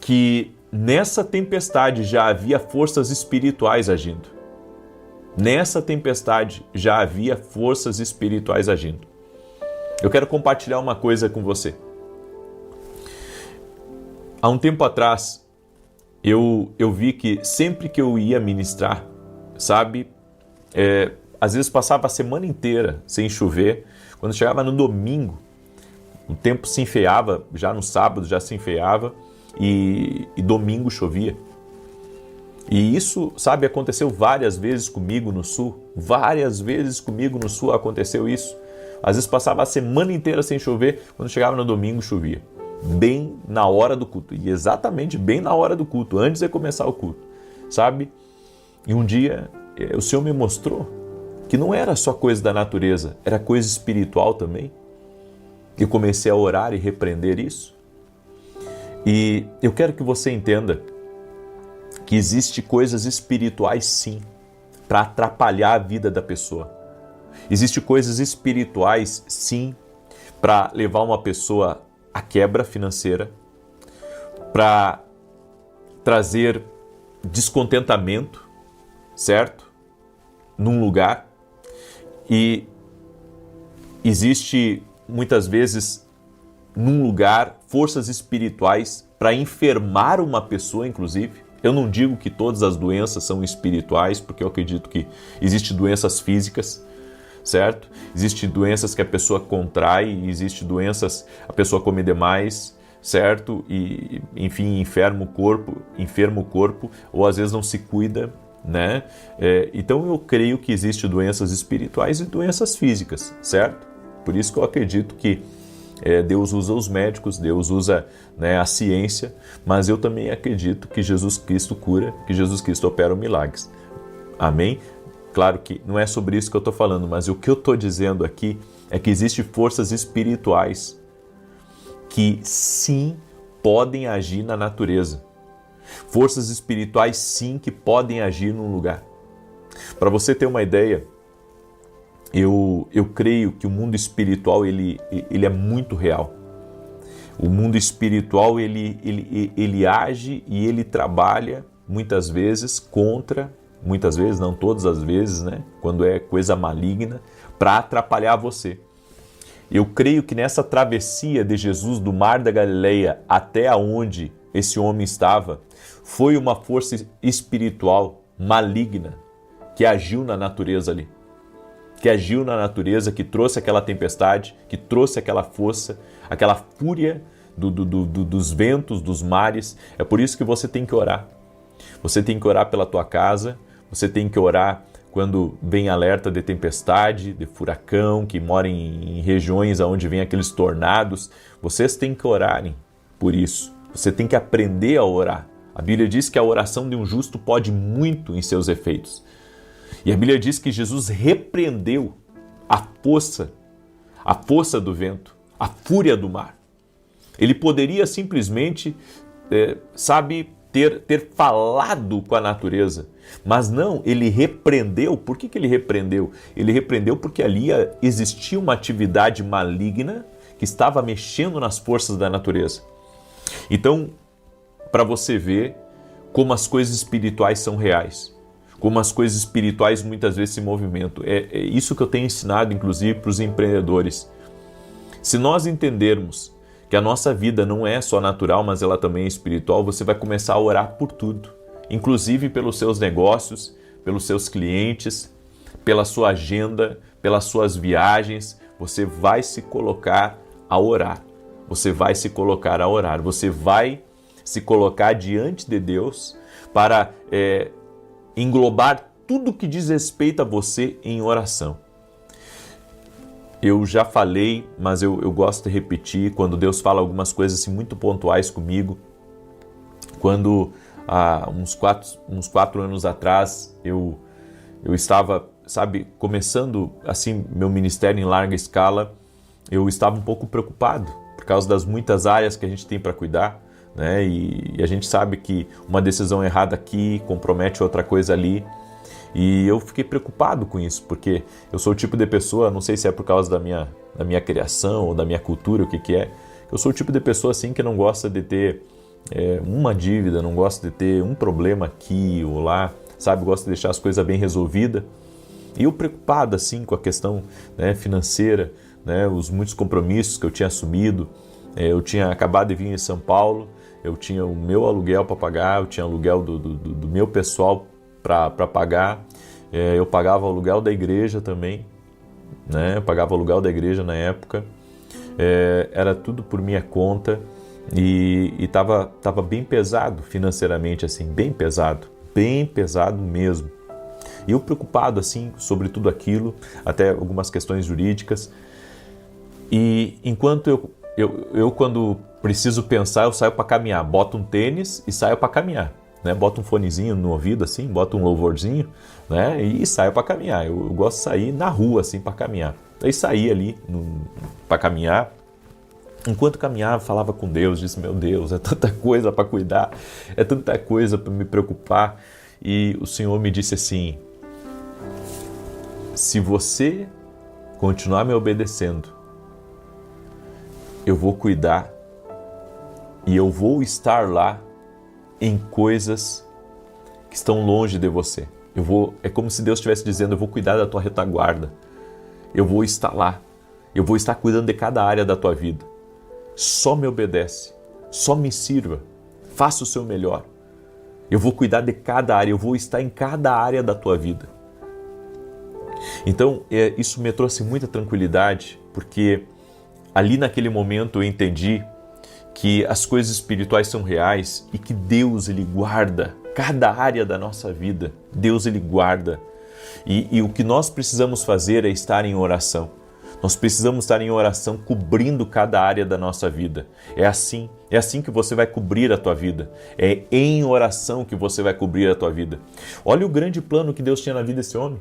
que nessa tempestade já havia forças espirituais agindo. Nessa tempestade já havia forças espirituais agindo. Eu quero compartilhar uma coisa com você. Há um tempo atrás, eu vi que sempre que eu ia ministrar, sabe, às vezes passava a semana inteira sem chover. Quando chegava no domingo, o tempo se enfeiava, já no sábado já se enfeiava e domingo chovia. E isso, sabe, aconteceu várias vezes comigo no Sul. Várias vezes comigo no Sul aconteceu isso. Às vezes passava a semana inteira sem chover, quando chegava no domingo chovia. Bem na hora do culto. E exatamente bem na hora do culto, antes de começar o culto. Sabe? E um dia o Senhor me mostrou que não era só coisa da natureza, era coisa espiritual também. E comecei a orar e repreender isso. E eu quero que você entenda que existe coisas espirituais sim, para atrapalhar a vida da pessoa. Existe coisas espirituais sim, para levar uma pessoa à quebra financeira, para trazer descontentamento, certo? Num lugar. E existe muitas vezes num lugar forças espirituais para enfermar uma pessoa, inclusive. Eu não digo que todas as doenças são espirituais, porque eu acredito que existem doenças físicas, certo? Existem doenças que a pessoa contrai, existem doenças a pessoa come demais, certo? E, enfim, enferma o corpo, ou às vezes não se cuida, né? Então eu creio que existem doenças espirituais e doenças físicas, certo? Por isso que eu acredito que Deus usa os médicos, Deus usa, né, a ciência, mas eu também acredito que Jesus Cristo cura, que Jesus Cristo opera milagres. Amém? Claro que não é sobre isso que eu estou falando, mas o que eu estou dizendo aqui é que existem forças espirituais que sim podem agir na natureza. Forças espirituais sim que podem agir num lugar. Para você ter uma ideia, eu creio que o mundo espiritual ele é muito real. O mundo espiritual ele age e ele trabalha muitas vezes contra, muitas vezes, não todas as vezes, né? Quando é coisa maligna, para atrapalhar você. Eu creio que nessa travessia de Jesus do Mar da Galileia até onde esse homem estava, foi uma força espiritual maligna que agiu na natureza ali. Que agiu na natureza, que trouxe aquela tempestade, que trouxe aquela força, aquela fúria dos ventos, dos mares. É por isso que você tem que orar. Você tem que orar pela tua casa, você tem que orar quando vem alerta de tempestade, de furacão, que mora em regiões onde vem aqueles tornados. Vocês têm que orarem por isso. Você tem que aprender a orar. A Bíblia diz que a oração de um justo pode muito em seus efeitos. E a Bíblia diz que Jesus repreendeu a força do vento, a fúria do mar. Ele poderia simplesmente, ter falado com a natureza, mas não, ele repreendeu. Por que ele repreendeu? Ele repreendeu porque ali existia uma atividade maligna que estava mexendo nas forças da natureza. Então, para você ver como as coisas espirituais são reais, como as coisas espirituais muitas vezes se movimentam. É isso que eu tenho ensinado, inclusive, para os empreendedores. Se nós entendermos que a nossa vida não é só natural, mas ela também é espiritual, você vai começar a orar por tudo, inclusive pelos seus negócios, pelos seus clientes, pela sua agenda, pelas suas viagens. Você vai se colocar a orar. Você vai se colocar a orar. Você vai se colocar diante de Deus para englobar tudo que diz respeito a você em oração. Eu já falei, mas eu gosto de repetir, quando Deus fala algumas coisas assim, muito pontuais comigo. Quando, há uns 4 anos atrás, eu estava, começando assim meu ministério em larga escala, eu estava um pouco preocupado, por causa das muitas áreas que a gente tem para cuidar, né? E a gente sabe que uma decisão errada aqui compromete outra coisa ali. E eu fiquei preocupado com isso, porque eu sou o tipo de pessoa, não sei se é por causa da minha criação ou da minha cultura, o que é, eu sou o tipo de pessoa assim que não gosta de ter uma dívida, não gosta de ter um problema aqui ou lá, sabe? Gosta de deixar as coisas bem resolvidas. E eu preocupado assim com a questão, né, financeira, né, os muitos compromissos que eu tinha assumido. Eu tinha acabado de vir em São Paulo, eu tinha o meu aluguel para pagar, eu tinha aluguel do meu pessoal para pagar, eu pagava o aluguel da igreja também, né? Eu pagava o aluguel da igreja na época, era tudo por minha conta e tava bem pesado financeiramente, assim, bem pesado mesmo. E eu preocupado assim sobre tudo aquilo, até algumas questões jurídicas. E enquanto eu quando preciso pensar, eu saio para caminhar, boto um tênis e saio para caminhar. Né, boto um fonezinho no ouvido assim, boto um louvorzinho, né, e saio para caminhar. Eu gosto de sair na rua assim para caminhar. Aí saí ali para caminhar. Enquanto caminhava, falava com Deus, disse: meu Deus, é tanta coisa para cuidar, é tanta coisa para me preocupar. E o Senhor me disse assim: se você continuar me obedecendo, eu vou cuidar e eu vou estar lá em coisas que estão longe de você. É como se Deus estivesse dizendo: eu vou cuidar da tua retaguarda, eu vou estar lá, eu vou estar cuidando de cada área da tua vida. Só me obedece, só me sirva, faça o seu melhor. Eu vou cuidar de cada área, eu vou estar em cada área da tua vida. Então, isso me trouxe muita tranquilidade, porque ali naquele momento eu entendi que as coisas espirituais são reais e que Deus, Ele guarda cada área da nossa vida. Deus, Ele guarda. E o que nós precisamos fazer é estar em oração. Nós precisamos estar em oração cobrindo cada área da nossa vida. É assim que você vai cobrir a tua vida. É em oração que você vai cobrir a tua vida. Olha o grande plano que Deus tinha na vida desse homem.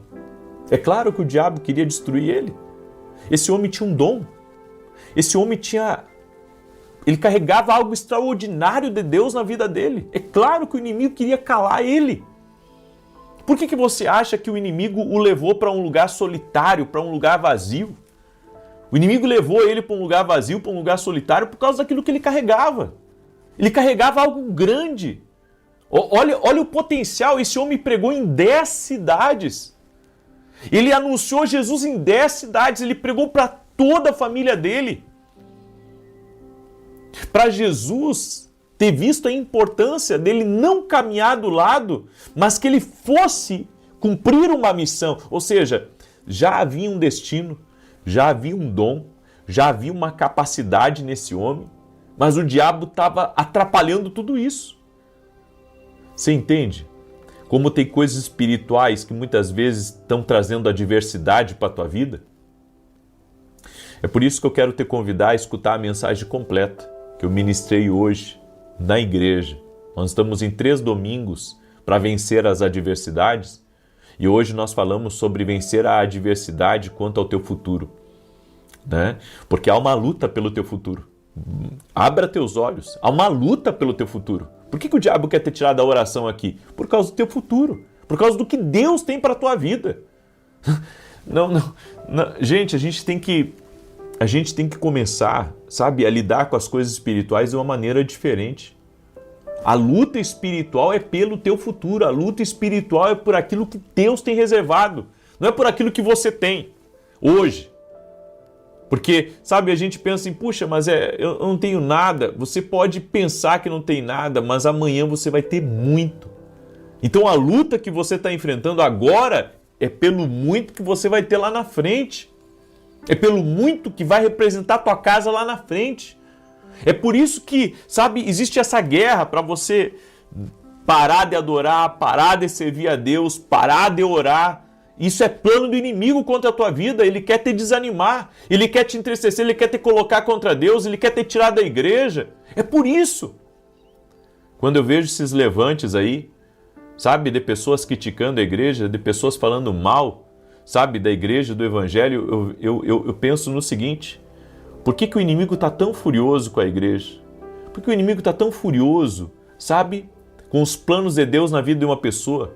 É claro que o diabo queria destruir ele. Esse homem tinha um dom. Esse homem ele carregava algo extraordinário de Deus na vida dele. É claro que o inimigo queria calar ele. Por que você acha que o inimigo o levou para um lugar solitário, para um lugar vazio? O inimigo levou ele para um lugar vazio, para um lugar solitário, por causa daquilo que ele carregava. Ele carregava algo grande. Olha o potencial. Esse homem pregou em 10 cidades. Ele anunciou Jesus em 10 cidades. Ele pregou para toda a família dele. Para Jesus ter visto a importância dele não caminhar do lado, mas que ele fosse cumprir uma missão. Ou seja, já havia um destino, já havia um dom, já havia uma capacidade nesse homem, mas o diabo estava atrapalhando tudo isso. Você entende? Como tem coisas espirituais que muitas vezes estão trazendo adversidade para a tua vida? É por isso que eu quero te convidar a escutar a mensagem completa que eu ministrei hoje na igreja. Nós estamos em 3 domingos para vencer as adversidades e hoje nós falamos sobre vencer a adversidade quanto ao teu futuro, né? Porque há uma luta pelo teu futuro. Abra teus olhos, há uma luta pelo teu futuro. Por que o diabo quer te tirar da oração aqui? Por causa do teu futuro, por causa do que Deus tem para a tua vida. Não. Gente, a gente tem que começar, sabe, a lidar com as coisas espirituais de uma maneira diferente. A luta espiritual é pelo teu futuro, a luta espiritual é por aquilo que Deus tem reservado, não é por aquilo que você tem hoje. Porque, sabe, a gente pensa assim: puxa, mas eu não tenho nada. Você pode pensar que não tem nada, mas amanhã você vai ter muito. Então a luta que você está enfrentando agora é pelo muito que você vai ter lá na frente. É pelo muito que vai representar a tua casa lá na frente. É por isso que, sabe, existe essa guerra para você parar de adorar, parar de servir a Deus, parar de orar. Isso é plano do inimigo contra a tua vida. Ele quer te desanimar, ele quer te entristecer, ele quer te colocar contra Deus, ele quer te tirar da igreja. É por isso. Quando eu vejo esses levantes aí, sabe, de pessoas criticando a igreja, de pessoas falando mal, sabe, da igreja, do evangelho, eu penso no seguinte: por que o inimigo está tão furioso com a igreja? Por Porque o inimigo está tão furioso, sabe, com os planos de Deus na vida de uma pessoa.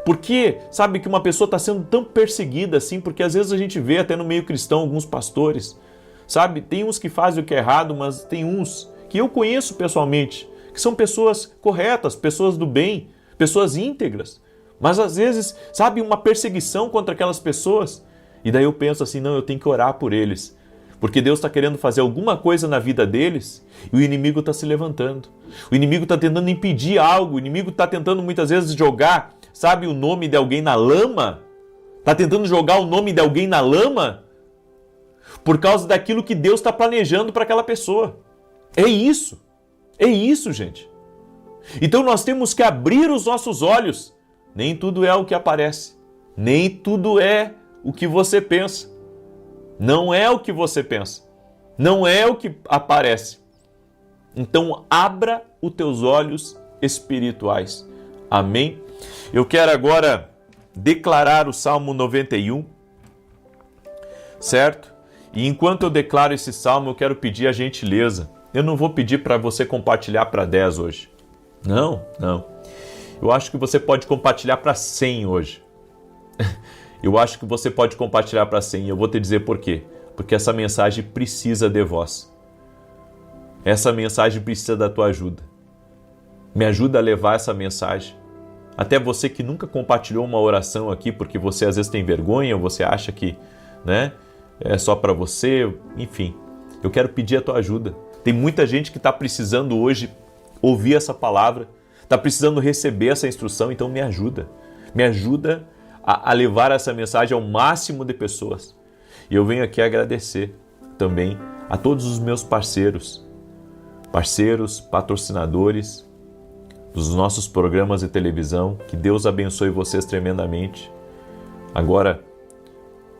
Por que, sabe, que uma pessoa está sendo tão perseguida assim? Porque às vezes a gente vê até no meio cristão alguns pastores, sabe, tem uns que fazem o que é errado, mas tem uns que eu conheço pessoalmente, que são pessoas corretas, pessoas do bem, pessoas íntegras. Mas às vezes, sabe, uma perseguição contra aquelas pessoas. E daí eu penso assim, não, eu tenho que orar por eles. Porque Deus está querendo fazer alguma coisa na vida deles e o inimigo está se levantando. O inimigo está tentando impedir algo, o inimigo está tentando muitas vezes jogar, sabe, o nome de alguém na lama. Está tentando jogar o nome de alguém na lama por causa daquilo que Deus está planejando para aquela pessoa. É isso, gente. Então nós temos que abrir os nossos olhos. Nem tudo é o que aparece, nem tudo é o que você pensa. Não é o que você pensa, não é o que aparece. Então abra os teus olhos espirituais. Amém? Eu quero agora declarar o Salmo 91, certo? E enquanto eu declaro esse salmo, eu quero pedir a gentileza. Eu não vou pedir para você compartilhar para 10 hoje. Não. Eu acho que você pode compartilhar para 100 hoje. Eu acho que você pode compartilhar para 100 e eu vou te dizer por quê. Porque essa mensagem precisa de vós. Essa mensagem precisa da tua ajuda. Me ajuda a levar essa mensagem. Até você que nunca compartilhou uma oração aqui, porque você às vezes tem vergonha, ou você acha que, né, é só para você, enfim. Eu quero pedir a tua ajuda. Tem muita gente que está precisando hoje ouvir essa palavra, está precisando receber essa instrução, então me ajuda. Me ajuda a levar essa mensagem ao máximo de pessoas. E eu venho aqui agradecer também a todos os meus parceiros, patrocinadores dos nossos programas de televisão. Que Deus abençoe vocês tremendamente. Agora,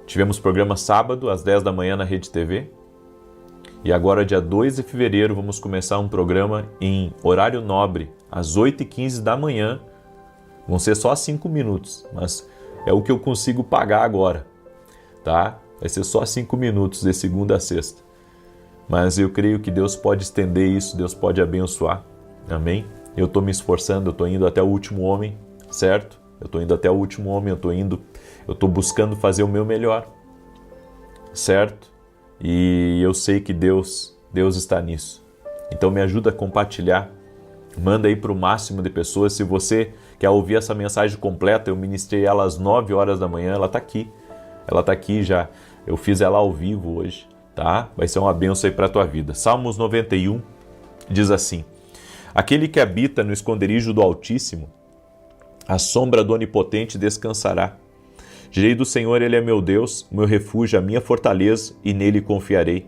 tivemos programa sábado às 10 da manhã na Rede TV. E agora, dia 2 de fevereiro, vamos começar um programa em horário nobre, às 8h15 da manhã. Vão ser só 5 minutos, mas é o que eu consigo pagar agora, tá? Vai ser só 5 minutos, de segunda a sexta. Mas eu creio que Deus pode estender isso, Deus pode abençoar. Amém? Eu estou me esforçando, eu estou indo até o último homem, certo? Eu estou indo até o último homem, eu estou buscando fazer o meu melhor, certo? E eu sei que Deus está nisso. Então me ajuda a compartilhar. Manda aí para o máximo de pessoas. Se você quer ouvir essa mensagem completa, eu ministrei ela às 9 horas da manhã. Ela está aqui. Ela está aqui já. Eu fiz ela ao vivo hoje, tá? Vai ser uma bênção aí para a tua vida. Salmos 91 diz assim: aquele que habita no esconderijo do Altíssimo, a sombra do Onipotente descansará. Direi do Senhor, Ele é meu Deus, o meu refúgio, a minha fortaleza, e nele confiarei.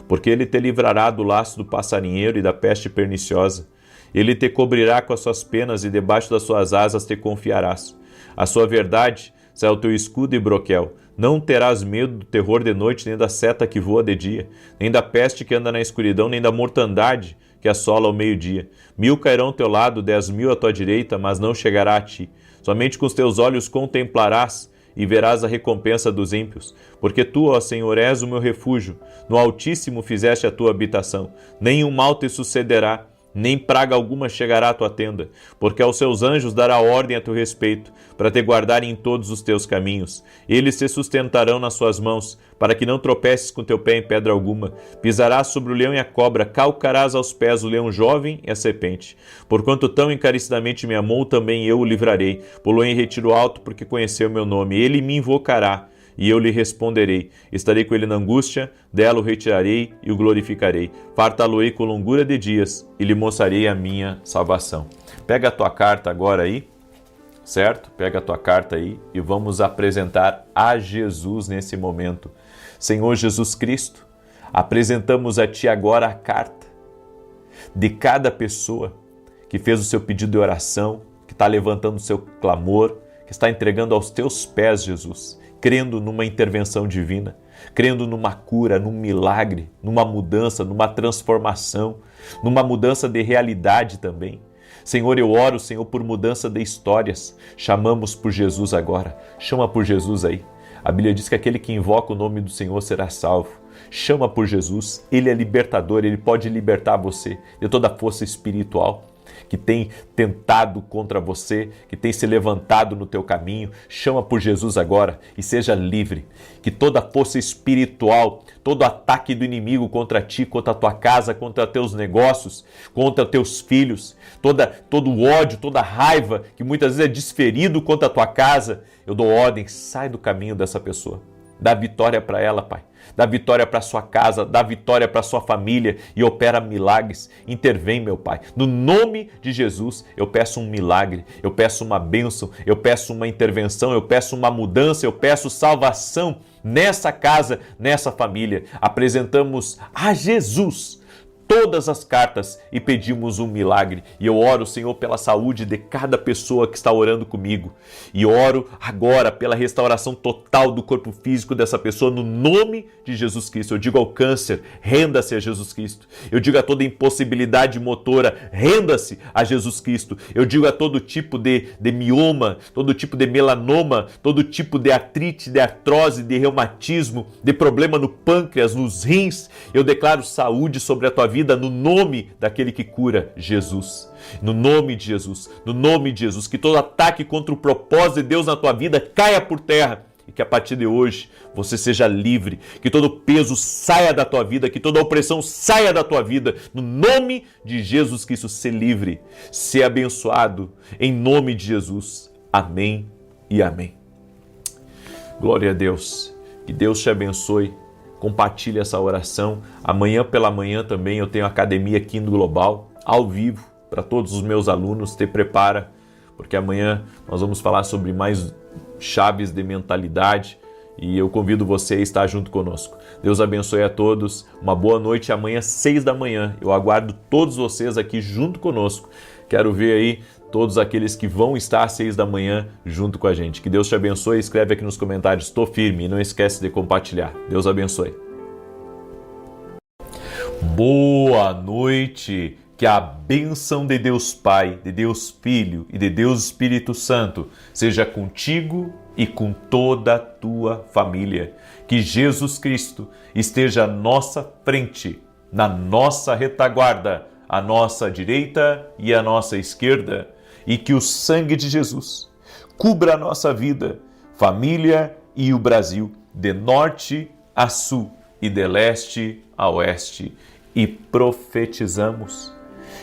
Porque Ele te livrará do laço do passarinheiro e da peste perniciosa. Ele te cobrirá com as suas penas e debaixo das suas asas te confiarás. A sua verdade será o teu escudo e broquel. Não terás medo do terror de noite, nem da seta que voa de dia, nem da peste que anda na escuridão, nem da mortandade que assola ao meio-dia. 1000 cairão ao teu lado, 10.000 à tua direita, mas não chegará a ti. Somente com os teus olhos contemplarás e verás a recompensa dos ímpios. Porque tu, ó Senhor, és o meu refúgio, no Altíssimo fizeste a tua habitação. Nenhum mal te sucederá, nem praga alguma chegará à tua tenda, porque aos seus anjos dará ordem a teu respeito, para te guardarem em todos os teus caminhos. Eles te sustentarão nas suas mãos, para que não tropeces com teu pé em pedra alguma. Pisarás sobre o leão e a cobra, calcarás aos pés o leão jovem e a serpente. Porquanto tão encarecidamente me amou, também eu o livrarei. Pulou em retiro alto, porque conheceu meu nome. Ele me invocará, e eu lhe responderei. Estarei com ele na angústia, dela o retirarei e o glorificarei. Fartá-lo-ei com longura de dias e lhe mostrarei a minha salvação. Pega a tua carta agora aí, certo? Pega a tua carta aí e vamos apresentar a Jesus nesse momento. Senhor Jesus Cristo, apresentamos a Ti agora a carta de cada pessoa que fez o seu pedido de oração, que está levantando o seu clamor, que está entregando aos Teus pés, Jesus, crendo numa intervenção divina, crendo numa cura, num milagre, numa mudança, numa transformação, numa mudança de realidade também. Senhor, eu oro, Senhor, por mudança de histórias. Chamamos por Jesus agora. Chama por Jesus aí. A Bíblia diz que aquele que invoca o nome do Senhor será salvo. chama por Jesus, Ele é libertador, Ele pode libertar você de toda a força espiritual que tem tentado contra você, que tem se levantado no teu caminho. Chama por Jesus agora e seja livre. Que toda força espiritual, todo ataque do inimigo contra ti, contra a tua casa, contra teus negócios, contra teus filhos, todo o ódio, toda a raiva que muitas vezes é desferido contra a tua casa, eu dou ordem, sai do caminho dessa pessoa. Dá vitória para ela, Pai. Dá vitória para sua casa, dá vitória para sua família e opera milagres. Intervém, meu Pai. No nome de Jesus, eu peço um milagre, eu peço uma bênção, eu peço uma intervenção, eu peço uma mudança, eu peço salvação nessa casa, nessa família. Apresentamos a Jesus todas as cartas e pedimos um milagre. E eu oro, Senhor, pela saúde de cada pessoa que está orando comigo. E oro agora pela restauração total do corpo físico dessa pessoa no nome de Jesus Cristo. Eu digo ao câncer, renda-se a Jesus Cristo. Eu digo a toda impossibilidade motora, renda-se a Jesus Cristo. Eu digo a todo tipo de mioma, todo tipo de melanoma, todo tipo de artrite, de artrose, de reumatismo, de problema no pâncreas, nos rins. Eu declaro saúde sobre a tua vida no nome daquele que cura, Jesus. No nome de Jesus, no nome de Jesus, que todo ataque contra o propósito de Deus na tua vida caia por terra e que a partir de hoje você seja livre, que todo peso saia da tua vida, que toda opressão saia da tua vida, no nome de Jesus Cristo. Ser livre, ser abençoado, em nome de Jesus. Amém e amém. Glória a Deus, que Deus te abençoe. Compartilhe essa oração. Amanhã pela manhã também eu tenho academia aqui no Global, ao vivo, para todos os meus alunos. Te prepara, porque amanhã nós vamos falar sobre mais chaves de mentalidade e eu convido você a estar junto conosco. Deus abençoe a todos, uma boa noite. Amanhã, 6 da manhã, eu aguardo todos vocês aqui junto conosco. Quero ver aí todos aqueles que vão estar às 6 da manhã junto com a gente. Que Deus te abençoe. Escreve aqui nos comentários, estou firme, e não esquece de compartilhar. Deus abençoe. Boa noite. Que a bênção de Deus Pai, de Deus Filho e de Deus Espírito Santo seja contigo e com toda a tua família. Que Jesus Cristo esteja à nossa frente, na nossa retaguarda, à nossa direita e à nossa esquerda, e que o sangue de Jesus cubra a nossa vida, família e o Brasil, de norte a sul e de leste a oeste. E profetizamos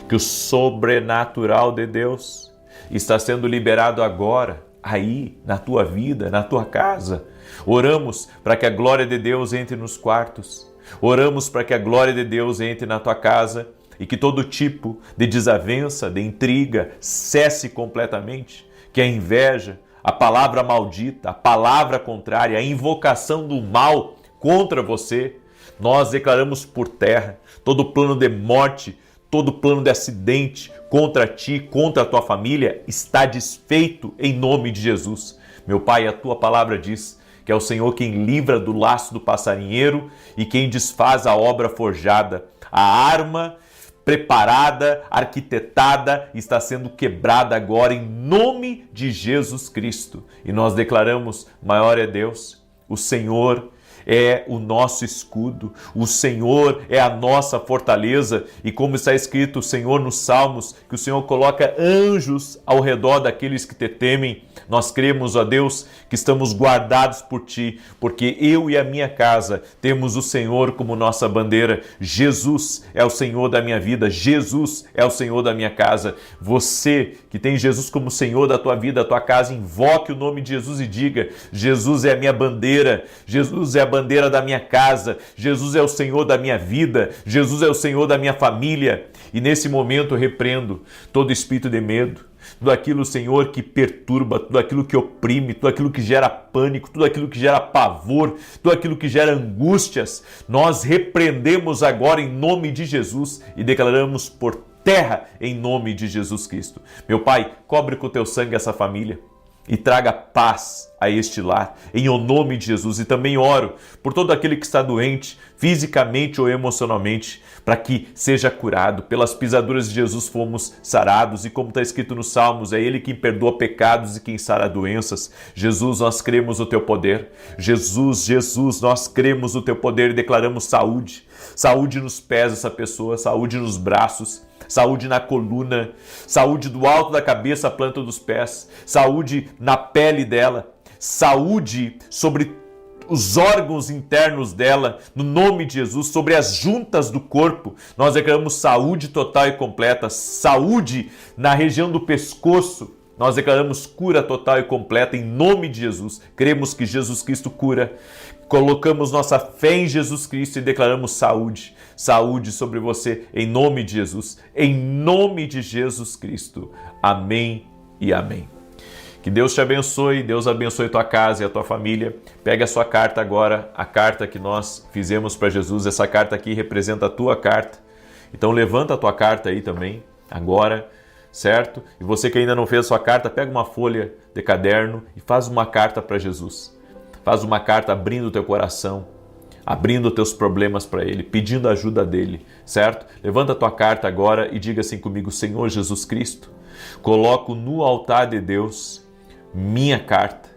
que o sobrenatural de Deus está sendo liberado agora, aí, na tua vida, na tua casa. Oramos para que a glória de Deus entre nos quartos. Oramos para que a glória de Deus entre na tua casa e que todo tipo de desavença, de intriga, cesse completamente. Que a inveja, a palavra maldita, a palavra contrária, a invocação do mal contra você, nós declaramos por terra todo plano de morte, todo plano de acidente contra ti, contra a tua família, está desfeito em nome de Jesus. Meu Pai, a tua palavra diz que é o Senhor quem livra do laço do passarinheiro e quem desfaz a obra forjada. A arma preparada, arquitetada, está sendo quebrada agora em nome de Jesus Cristo. E nós declaramos, maior é Deus, o Senhor é o nosso escudo, o Senhor é a nossa fortaleza, e como está escrito o Senhor nos Salmos, que o Senhor coloca anjos ao redor daqueles que te temem. Nós cremos, ó Deus, que estamos guardados por Ti, porque eu e a minha casa temos o Senhor como nossa bandeira. Jesus é o Senhor da minha vida, Jesus é o Senhor da minha casa. Você que tem Jesus como Senhor da tua vida, da tua casa, invoque o nome de Jesus e diga: Jesus é a minha bandeira, Jesus é a bandeira da minha casa, Jesus é o Senhor da minha vida, Jesus é o Senhor da minha família. E nesse momento eu repreendo todo espírito de medo, tudo aquilo, Senhor, que perturba, tudo aquilo que oprime, tudo aquilo que gera pânico, tudo aquilo que gera pavor, tudo aquilo que gera angústias. Nós repreendemos agora em nome de Jesus e declaramos por terra em nome de Jesus Cristo. Meu Pai, cobre com o teu sangue essa família. e traga paz a este lar, em o nome de Jesus. E também oro por todo aquele que está doente, fisicamente ou emocionalmente, para que seja curado. Pelas pisaduras de Jesus fomos sarados, e como está escrito nos Salmos, é Ele quem perdoa pecados e quem sara doenças. Jesus, nós cremos no Teu poder. Jesus, nós cremos no Teu poder e declaramos saúde. Saúde nos pés dessa pessoa, saúde nos braços, saúde na coluna, saúde do alto da cabeça à planta dos pés, saúde na pele dela, saúde sobre os órgãos internos dela, no nome de Jesus, sobre as juntas do corpo. Nós declaramos saúde total e completa, saúde na região do pescoço. Nós declaramos cura total e completa em nome de Jesus. Cremos que Jesus Cristo cura. Colocamos nossa fé em Jesus Cristo e declaramos saúde. Saúde sobre você em nome de Jesus. Em nome de Jesus Cristo. Amém e amém. Que Deus te abençoe, Deus abençoe tua casa e a tua família. Pega a sua carta agora, a carta que nós fizemos para Jesus. Essa carta aqui representa a tua carta. Então levanta a tua carta aí também, agora, certo? E você que ainda não fez a sua carta, pega uma folha de caderno e faz uma carta para Jesus. Faz uma carta abrindo o teu coração, abrindo os teus problemas para Ele, pedindo a ajuda dEle, certo? Levanta a tua carta agora e diga assim comigo: Senhor Jesus Cristo, coloco no altar de Deus minha carta,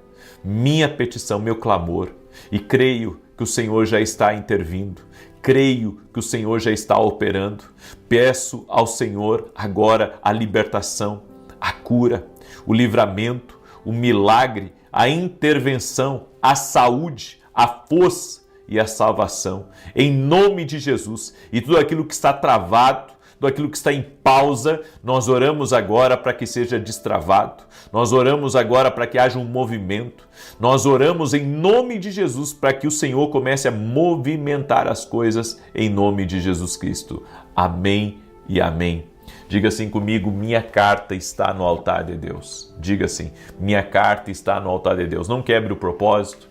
minha petição, meu clamor, e creio que o Senhor já está intervindo, creio que o Senhor já está operando. Peço ao Senhor agora a libertação, a cura, o livramento, o milagre, a intervenção, a saúde, a força e a salvação, em nome de Jesus. E tudo aquilo que está travado, tudo aquilo que está em pausa, nós oramos agora para que seja destravado, nós oramos agora para que haja um movimento, nós oramos em nome de Jesus para que o Senhor comece a movimentar as coisas em nome de Jesus Cristo. Amém e amém. Diga assim comigo: minha carta está no altar de Deus. Diga assim: minha carta está no altar de Deus. Não quebre o propósito,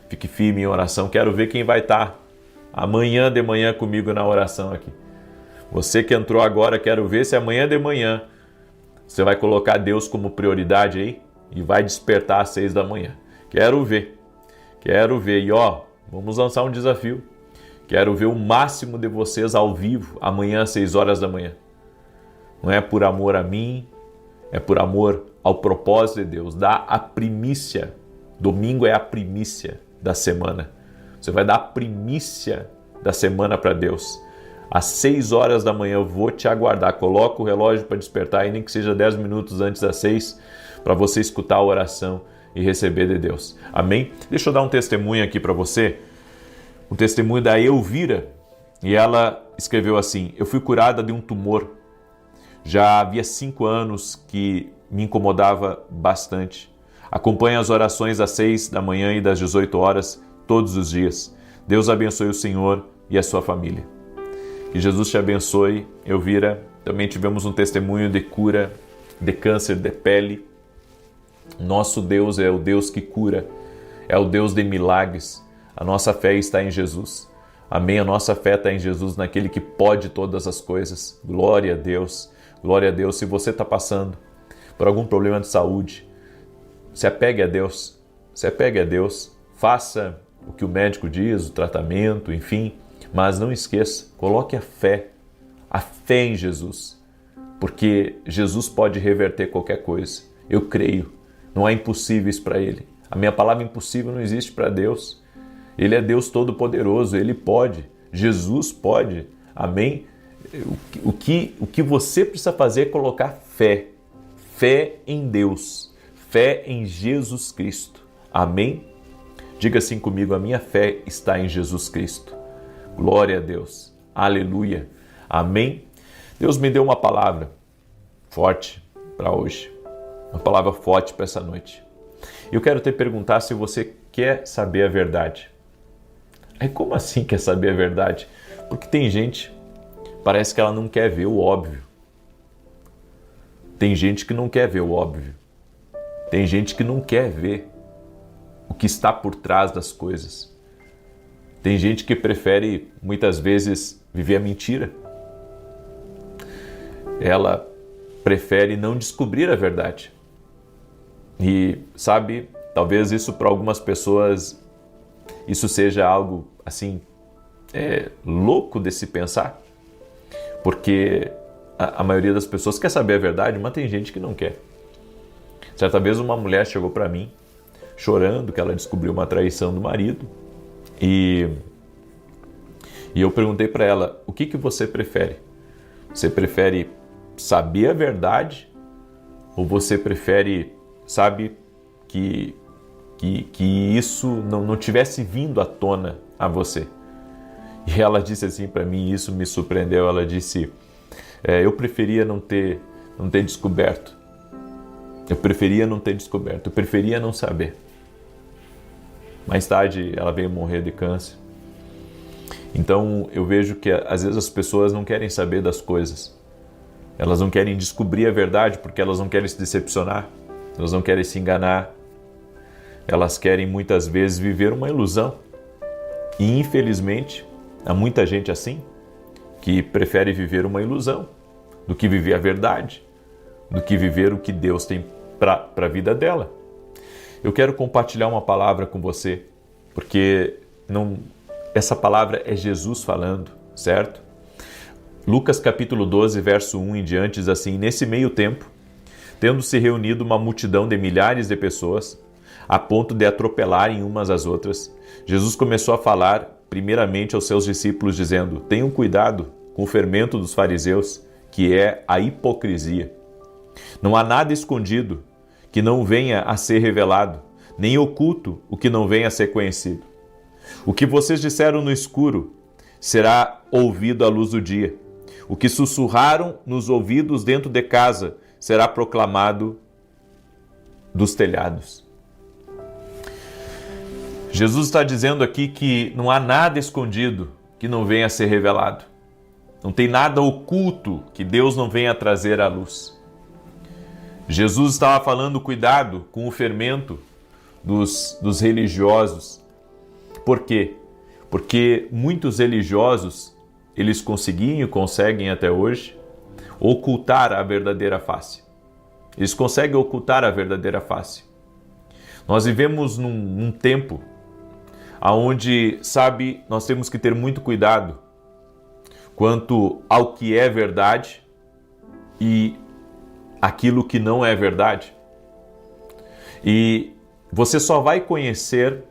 fique firme em oração. Quero ver quem vai estar amanhã de manhã comigo na oração aqui. Você que entrou agora, quero ver se amanhã de manhã você vai colocar Deus como prioridade aí e vai despertar às 6 da manhã. Quero ver. E vamos lançar um desafio. Quero ver o máximo de vocês ao vivo amanhã às 6 horas da manhã. Não é por amor a mim, é por amor ao propósito de Deus. Dá a primícia. Domingo é a primícia da semana. Você vai dar a primícia da semana para Deus. Às 6 horas da manhã eu vou te aguardar. Coloca o relógio para despertar, e nem que seja 10 minutos antes das 6, para você escutar a oração e receber de Deus. Amém? Deixa eu dar um testemunho aqui para você. Um testemunho da Elvira. E ela escreveu assim: eu fui curada de um tumor. Já havia 5 anos que me incomodava bastante. Acompanhe as orações às 6 da manhã e das 18 horas todos os dias. Deus abençoe o Senhor e a sua família. Que Jesus te abençoe, Elvira. Também tivemos um testemunho de cura de câncer de pele. Nosso Deus é o Deus que cura, é o Deus de milagres. A nossa fé está em Jesus. Amém? A nossa fé está em Jesus, naquele que pode todas as coisas. Glória a Deus. Glória a Deus. Se você está passando por algum problema de saúde, se apegue a Deus. Se apegue a Deus. Faça o que o médico diz, o tratamento, enfim. Mas não esqueça, coloque a fé em Jesus. Porque Jesus pode reverter qualquer coisa. Eu creio. Não há impossíveis para Ele. A minha palavra impossível não existe para Deus. Ele é Deus Todo-Poderoso. Ele pode. Jesus pode. Amém? O que você precisa fazer é colocar fé. Fé em Deus. Fé em Jesus Cristo. Amém? Diga assim comigo: a minha fé está em Jesus Cristo. Glória a Deus. Aleluia. Amém? Deus me deu uma palavra forte para hoje. Uma palavra forte para essa noite. Eu quero te perguntar se você quer saber a verdade. Aí como assim quer saber a verdade? Porque tem gente, parece que ela não quer ver o óbvio. Tem gente que não quer ver o óbvio. Tem gente que não quer ver o que está por trás das coisas. Tem gente que prefere, muitas vezes, viver a mentira. Ela prefere não descobrir a verdade. E, sabe, talvez isso para algumas pessoas, isso seja algo, assim, louco de se pensar. Porque a maioria das pessoas quer saber a verdade, mas tem gente que não quer. Certa vez uma mulher chegou para mim, chorando, que ela descobriu uma traição do marido. E eu perguntei para ela, o que você prefere? Você prefere saber a verdade? Ou você prefere, sabe, que isso não tivesse vindo à tona a você? E ela disse assim para mim, isso me surpreendeu, ela disse, eu preferia não ter descoberto. Eu preferia não ter descoberto, eu preferia não saber. Mais tarde ela veio morrer de câncer. Então eu vejo que às vezes as pessoas não querem saber das coisas. Elas não querem descobrir a verdade porque elas não querem se decepcionar, elas não querem se enganar. Elas querem muitas vezes viver uma ilusão. E infelizmente há muita gente assim que prefere viver uma ilusão do que viver a verdade, do que viver o que Deus tem para a vida dela. Eu quero compartilhar uma palavra com você, porque essa palavra é Jesus falando, certo? Lucas capítulo 12, verso 1 em diante, diz assim, nesse meio tempo, tendo se reunido uma multidão de milhares de pessoas, a ponto de atropelarem umas às outras, Jesus começou a falar primeiramente aos seus discípulos, dizendo, tenham cuidado com o fermento dos fariseus, que é a hipocrisia. Não há nada escondido que não venha a ser revelado, nem oculto o que não venha a ser conhecido. O que vocês disseram no escuro será ouvido à luz do dia. O que sussurraram nos ouvidos dentro de casa será proclamado dos telhados. Jesus está dizendo aqui que não há nada escondido que não venha a ser revelado. Não tem nada oculto que Deus não venha a trazer à luz. Jesus estava falando cuidado com o fermento dos religiosos. Por quê? Porque muitos religiosos, eles conseguiam e conseguem até hoje ocultar a verdadeira face. Eles conseguem ocultar a verdadeira face. Nós vivemos num tempo onde, sabe, nós temos que ter muito cuidado quanto ao que é verdade e aquilo que não é verdade. E você só vai conhecer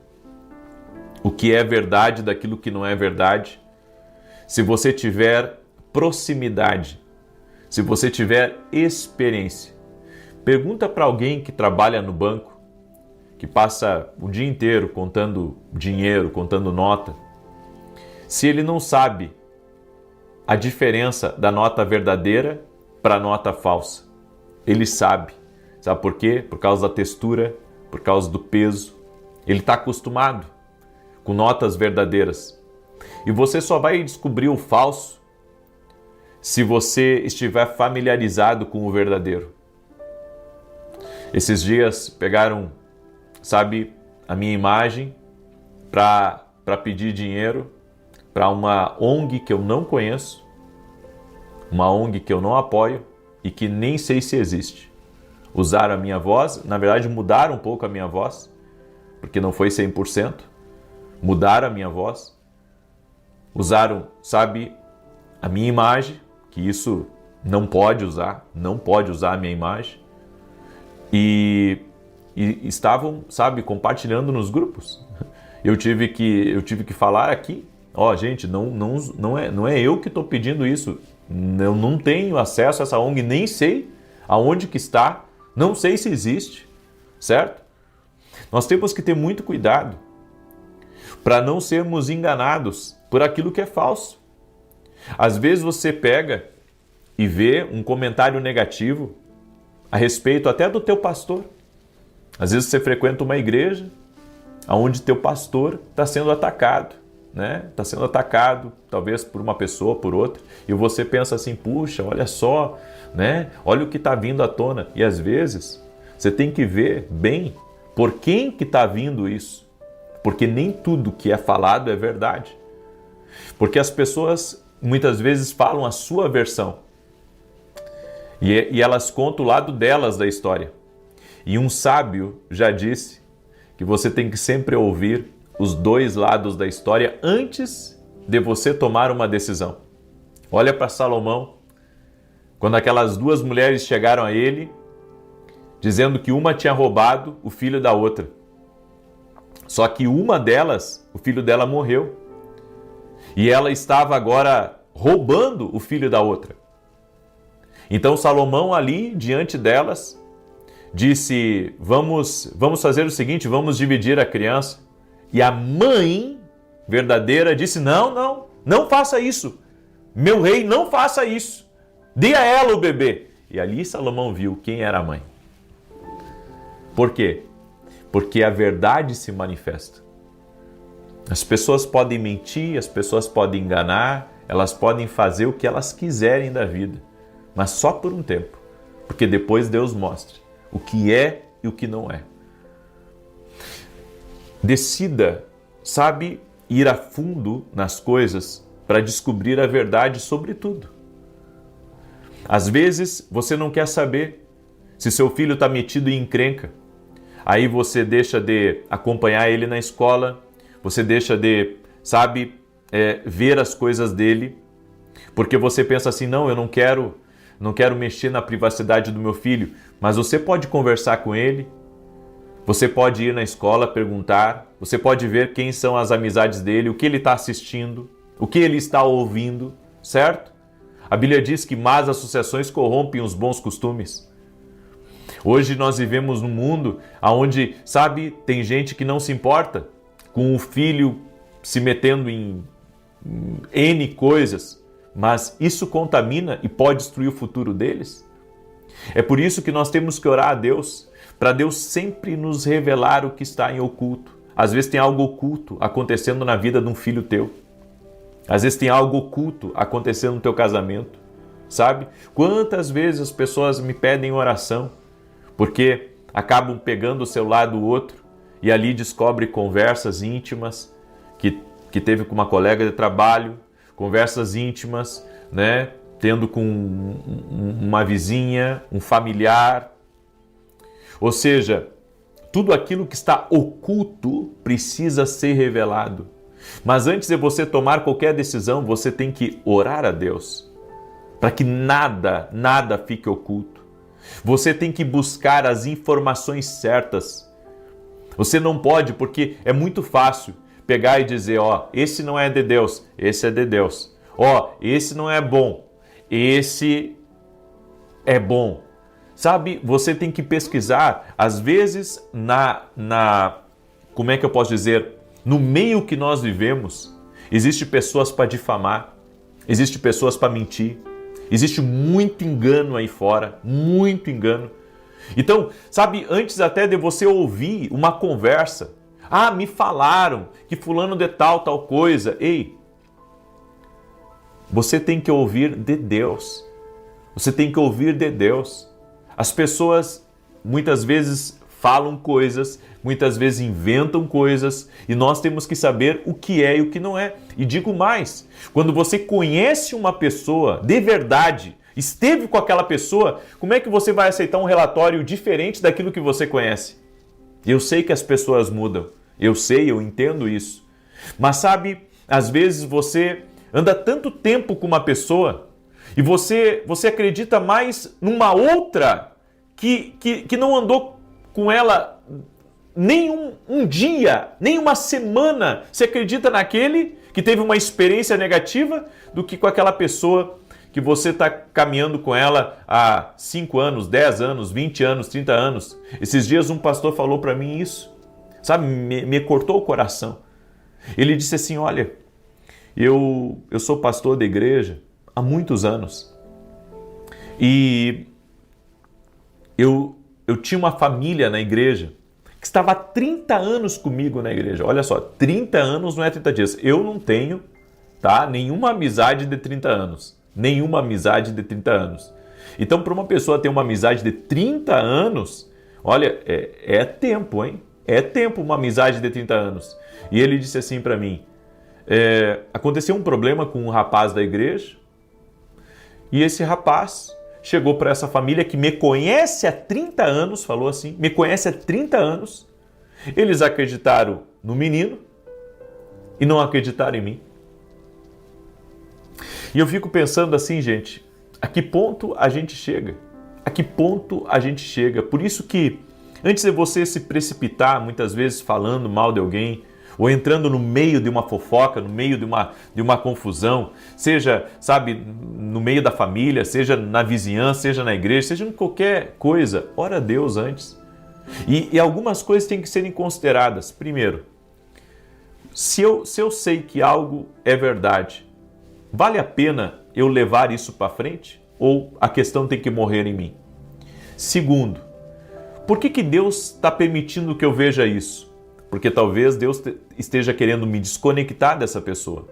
o que é verdade daquilo que não é verdade se você tiver proximidade, se você tiver experiência. Pergunta para alguém que trabalha no banco, que passa o dia inteiro contando dinheiro, contando nota, se ele não sabe a diferença da nota verdadeira para a nota falsa. Ele sabe. Sabe por quê? Por causa da textura, por causa do peso. Ele está acostumado com notas verdadeiras. E você só vai descobrir o falso se você estiver familiarizado com o verdadeiro. Esses dias pegaram, sabe, a minha imagem para pedir dinheiro para uma ONG que eu não conheço, uma ONG que eu não apoio e que nem sei se existe. Usaram a minha voz, na verdade mudaram um pouco a minha voz, porque não foi 100%, mudaram a minha voz, usaram, sabe, a minha imagem, que isso não pode usar a minha imagem, e estavam, sabe, compartilhando nos grupos. Eu tive que falar aqui, gente, não é eu que estou pedindo isso, eu não tenho acesso a essa ONG, nem sei aonde que está, não sei se existe, certo? Nós temos que ter muito cuidado para não sermos enganados por aquilo que é falso. Às vezes você pega e vê um comentário negativo a respeito até do teu pastor. Às vezes você frequenta uma igreja onde teu pastor está sendo atacado, né? Está sendo atacado, talvez por uma pessoa, por outra, e você pensa assim, puxa, olha só, né? Olha o que está vindo à tona. E às vezes você tem que ver bem por quem que está vindo isso, porque nem tudo que é falado é verdade. Porque as pessoas muitas vezes falam a sua versão e elas contam o lado delas da história. E um sábio já disse que você tem que sempre ouvir os dois lados da história antes de você tomar uma decisão. Olha para Salomão, quando aquelas duas mulheres chegaram a ele, dizendo que uma tinha roubado o filho da outra. Só que uma delas, o filho dela morreu. E ela estava agora roubando o filho da outra. Então Salomão ali, diante delas, disse, vamos fazer o seguinte, vamos dividir a criança. E a mãe verdadeira disse, não faça isso. Meu rei, não faça isso. Dê a ela o bebê. E ali Salomão viu quem era a mãe. Por quê? Porque a verdade se manifesta. As pessoas podem mentir, as pessoas podem enganar, elas podem fazer o que elas quiserem da vida, mas só por um tempo, porque depois Deus mostra o que é e o que não é. Decida, sabe, ir a fundo nas coisas para descobrir a verdade sobre tudo. Às vezes você não quer saber se seu filho está metido em encrenca. Aí você deixa de acompanhar ele na escola, você deixa de, ver as coisas dele, porque você pensa assim, não, eu não quero mexer na privacidade do meu filho, mas você pode conversar com ele, você pode ir na escola perguntar, você pode ver quem são as amizades dele, o que ele está assistindo, o que ele está ouvindo, certo? A Bíblia diz que más associações corrompem os bons costumes. Hoje nós vivemos num mundo onde, tem gente que não se importa com o filho se metendo em N coisas, mas isso contamina e pode destruir o futuro deles. É por isso que nós temos que orar a Deus, para Deus sempre nos revelar o que está em oculto. Às vezes tem algo oculto acontecendo na vida de um filho teu. Às vezes tem algo oculto acontecendo no teu casamento, sabe? Quantas vezes as pessoas me pedem oração, porque acabam pegando o celular do outro e ali descobre conversas íntimas que teve com uma colega de trabalho, conversas íntimas, né, tendo com uma vizinha, um familiar. Ou seja, tudo aquilo que está oculto precisa ser revelado. Mas antes de você tomar qualquer decisão, você tem que orar a Deus, para que nada fique oculto. Você tem que buscar as informações certas. Você não pode, porque é muito fácil pegar e dizer, esse não é de Deus, esse é de Deus. Esse não é bom, esse é bom. Sabe, você tem que pesquisar, às vezes, como é que eu posso dizer, no meio que nós vivemos, existe pessoas para difamar, existe pessoas para mentir, existe muito engano aí fora, muito engano. Então, antes até de você ouvir uma conversa, me falaram que fulano de tal coisa. Ei, você tem que ouvir de Deus. Você tem que ouvir de Deus. As pessoas muitas vezes falam coisas, muitas vezes inventam coisas, e nós temos que saber o que é e o que não é. E digo mais, quando você conhece uma pessoa de verdade, esteve com aquela pessoa, como é que você vai aceitar um relatório diferente daquilo que você conhece? Eu sei que as pessoas mudam, eu entendo isso. Mas às vezes você anda tanto tempo com uma pessoa e você acredita mais numa outra que não andou com ela nem um dia, nem uma semana. Você acredita naquele que teve uma experiência negativa do que com aquela pessoa que você está caminhando com ela há 5 anos, 10 anos, 20 anos, 30 anos. Esses dias um pastor falou para mim isso, me cortou o coração. Ele disse assim, olha, eu sou pastor da igreja há muitos anos e eu tinha uma família na igreja que estava há 30 anos comigo na igreja. Olha só, 30 anos não é 30 dias. Eu não tenho, nenhuma amizade de 30 anos. Nenhuma amizade de 30 anos. Então, para uma pessoa ter uma amizade de 30 anos, olha, é tempo, hein? É tempo uma amizade de 30 anos. E ele disse assim para mim, aconteceu um problema com um rapaz da igreja, e esse rapaz chegou para essa família que me conhece há 30 anos, falou assim, me conhece há 30 anos. Eles acreditaram no menino e não acreditaram em mim. E eu fico pensando assim, gente, a que ponto a gente chega? A que ponto a gente chega? Por isso que, antes de você se precipitar, muitas vezes falando mal de alguém, ou entrando no meio de uma fofoca, no meio de uma confusão, seja, sabe, no meio da família, seja na vizinhança, seja na igreja, seja em qualquer coisa, ora a Deus antes. E algumas coisas têm que serem consideradas. Primeiro, se eu sei que algo é verdade, vale a pena eu levar isso para frente? Ou a questão tem que morrer em mim? Segundo, por que Deus está permitindo que eu veja isso? Porque talvez Deus esteja querendo me desconectar dessa pessoa.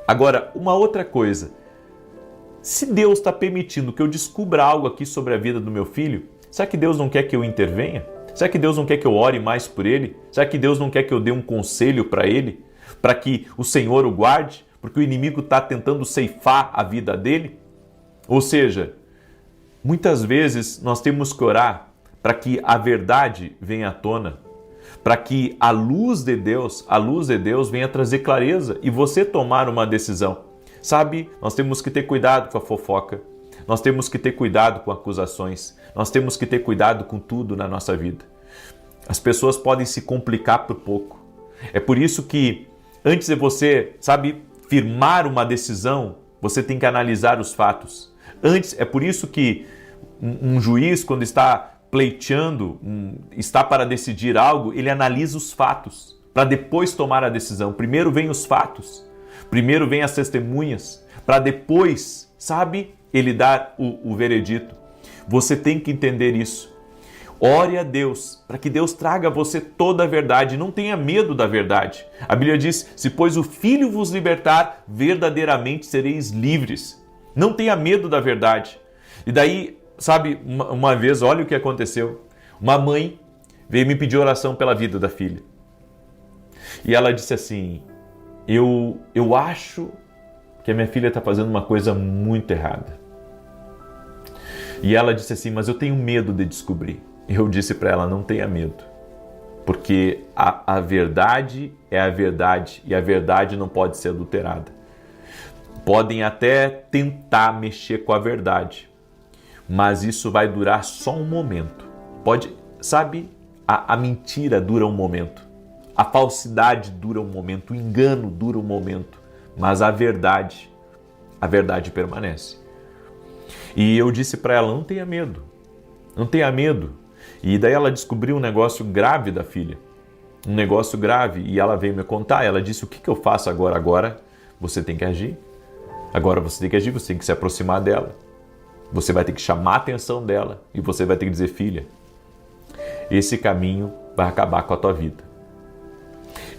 Agora, uma outra coisa. Se Deus está permitindo que eu descubra algo aqui sobre a vida do meu filho, será que Deus não quer que eu intervenha? Será que Deus não quer que eu ore mais por ele? Será que Deus não quer que eu dê um conselho para ele? Para que o Senhor o guarde? Porque o inimigo está tentando ceifar a vida dele? Ou seja, muitas vezes nós temos que orar para que a verdade venha à tona, para que a luz de Deus venha trazer clareza e você tomar uma decisão. Sabe, nós temos que ter cuidado com a fofoca, nós temos que ter cuidado com acusações, nós temos que ter cuidado com tudo na nossa vida. As pessoas podem se complicar por pouco. É por isso que antes de você, sabe, firmar uma decisão, você tem que analisar os fatos. É por isso que um juiz, quando está pleiteando, está para decidir algo, ele analisa os fatos, para depois tomar a decisão. Primeiro vem os fatos, primeiro vem as testemunhas, para depois, sabe, ele dar o veredito. Você tem que entender isso. Ore a Deus, para que Deus traga a você toda a verdade. Não tenha medo da verdade. A Bíblia diz, se pois o Filho vos libertar, verdadeiramente sereis livres. Não tenha medo da verdade. E daí, sabe, uma vez, olha o que aconteceu. Uma mãe veio me pedir oração pela vida da filha. E ela disse assim, eu acho que a minha filha está fazendo uma coisa muito errada. E ela disse assim, mas eu tenho medo de descobrir. Eu disse para ela, não tenha medo. Porque a verdade é a verdade e a verdade não pode ser adulterada. Podem até tentar mexer com a verdade, mas isso vai durar só um momento. Sabe, a mentira dura um momento, a falsidade dura um momento, o engano dura um momento, mas a verdade permanece. E eu disse para ela, não tenha medo, não tenha medo. E daí ela descobriu um negócio grave da filha, um negócio grave, e ela veio me contar, ela disse, o que eu faço agora? Agora você tem que agir. Agora você tem que agir, você tem que se aproximar dela. Você vai ter que chamar a atenção dela e você vai ter que dizer, filha, esse caminho vai acabar com a tua vida.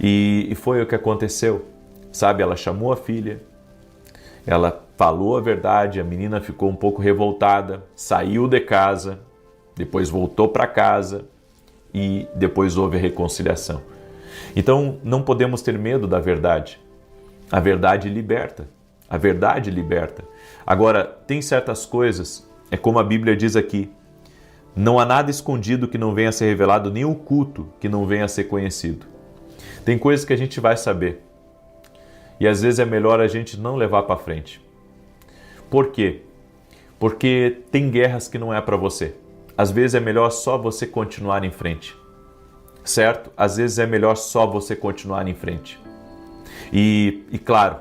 E foi o que aconteceu. Sabe, ela chamou a filha, ela falou a verdade, a menina ficou um pouco revoltada, saiu de casa, depois voltou para casa e depois houve a reconciliação. Então, não podemos ter medo da verdade. A verdade liberta. A verdade liberta. Agora, tem certas coisas, é como a Bíblia diz aqui, não há nada escondido que não venha a ser revelado, nem oculto que não venha a ser conhecido. Tem coisas que a gente vai saber. E às vezes é melhor a gente não levar para frente. Por quê? Porque tem guerras que não é para você. Às vezes é melhor só você continuar em frente. Certo? Às vezes é melhor só você continuar em frente. E claro,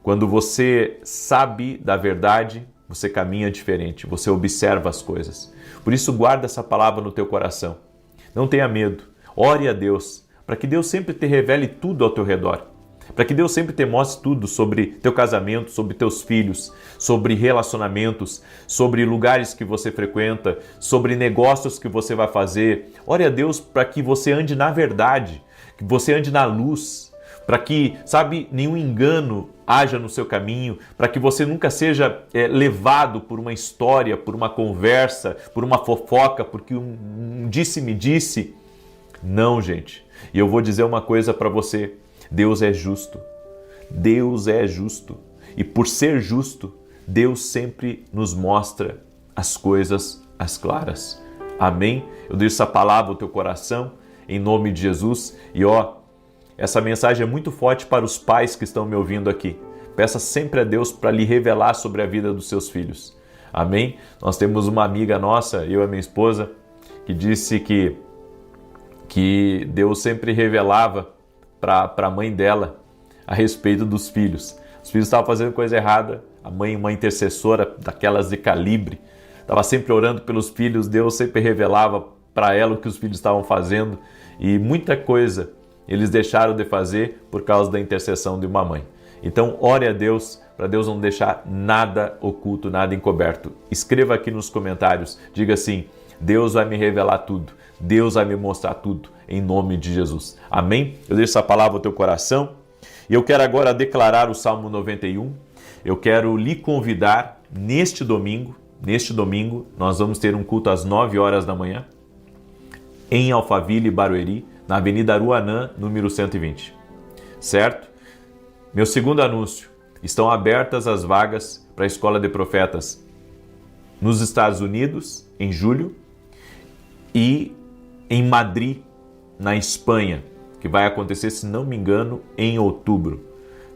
quando você sabe da verdade, você caminha diferente, você observa as coisas. Por isso, guarda essa palavra no teu coração. Não tenha medo. Ore a Deus, para que Deus sempre te revele tudo ao teu redor. Para que Deus sempre te mostre tudo sobre teu casamento, sobre teus filhos, sobre relacionamentos, sobre lugares que você frequenta, sobre negócios que você vai fazer. Ore a Deus para que você ande na verdade, que você ande na luz, para que, sabe, nenhum engano haja no seu caminho, para que você nunca seja levado por uma história, por uma conversa, por uma fofoca, porque um disse-me disse. Não, gente. E eu vou dizer uma coisa para você. Deus é justo. Deus é justo. E por ser justo, Deus sempre nos mostra as coisas às claras. Amém? Eu deixo essa palavra ao teu coração, em nome de Jesus. E essa mensagem é muito forte para os pais que estão me ouvindo aqui. Peça sempre a Deus para lhe revelar sobre a vida dos seus filhos. Amém? Nós temos uma amiga nossa, eu e a minha esposa, que disse que Deus sempre revelava para a mãe dela a respeito dos filhos. Os filhos estavam fazendo coisa errada, a mãe, uma intercessora daquelas de calibre, estava sempre orando pelos filhos, Deus sempre revelava para ela o que os filhos estavam fazendo e muita coisa eles deixaram de fazer por causa da intercessão de uma mãe. Então, ore a Deus, para Deus não deixar nada oculto, nada encoberto. Escreva aqui nos comentários, diga assim: Deus vai me revelar tudo, Deus vai me mostrar tudo, em nome de Jesus. Amém? Eu deixo essa palavra ao teu coração e eu quero agora declarar o Salmo 91. Eu quero lhe convidar neste domingo, nós vamos ter um culto às 9 horas da manhã, em Alphaville, Barueri, na Avenida Aruanã, número 120. Certo? Meu segundo anúncio: estão abertas as vagas para a Escola de Profetas nos Estados Unidos, em julho, e em Madrid, na Espanha, que vai acontecer, se não me engano, em outubro,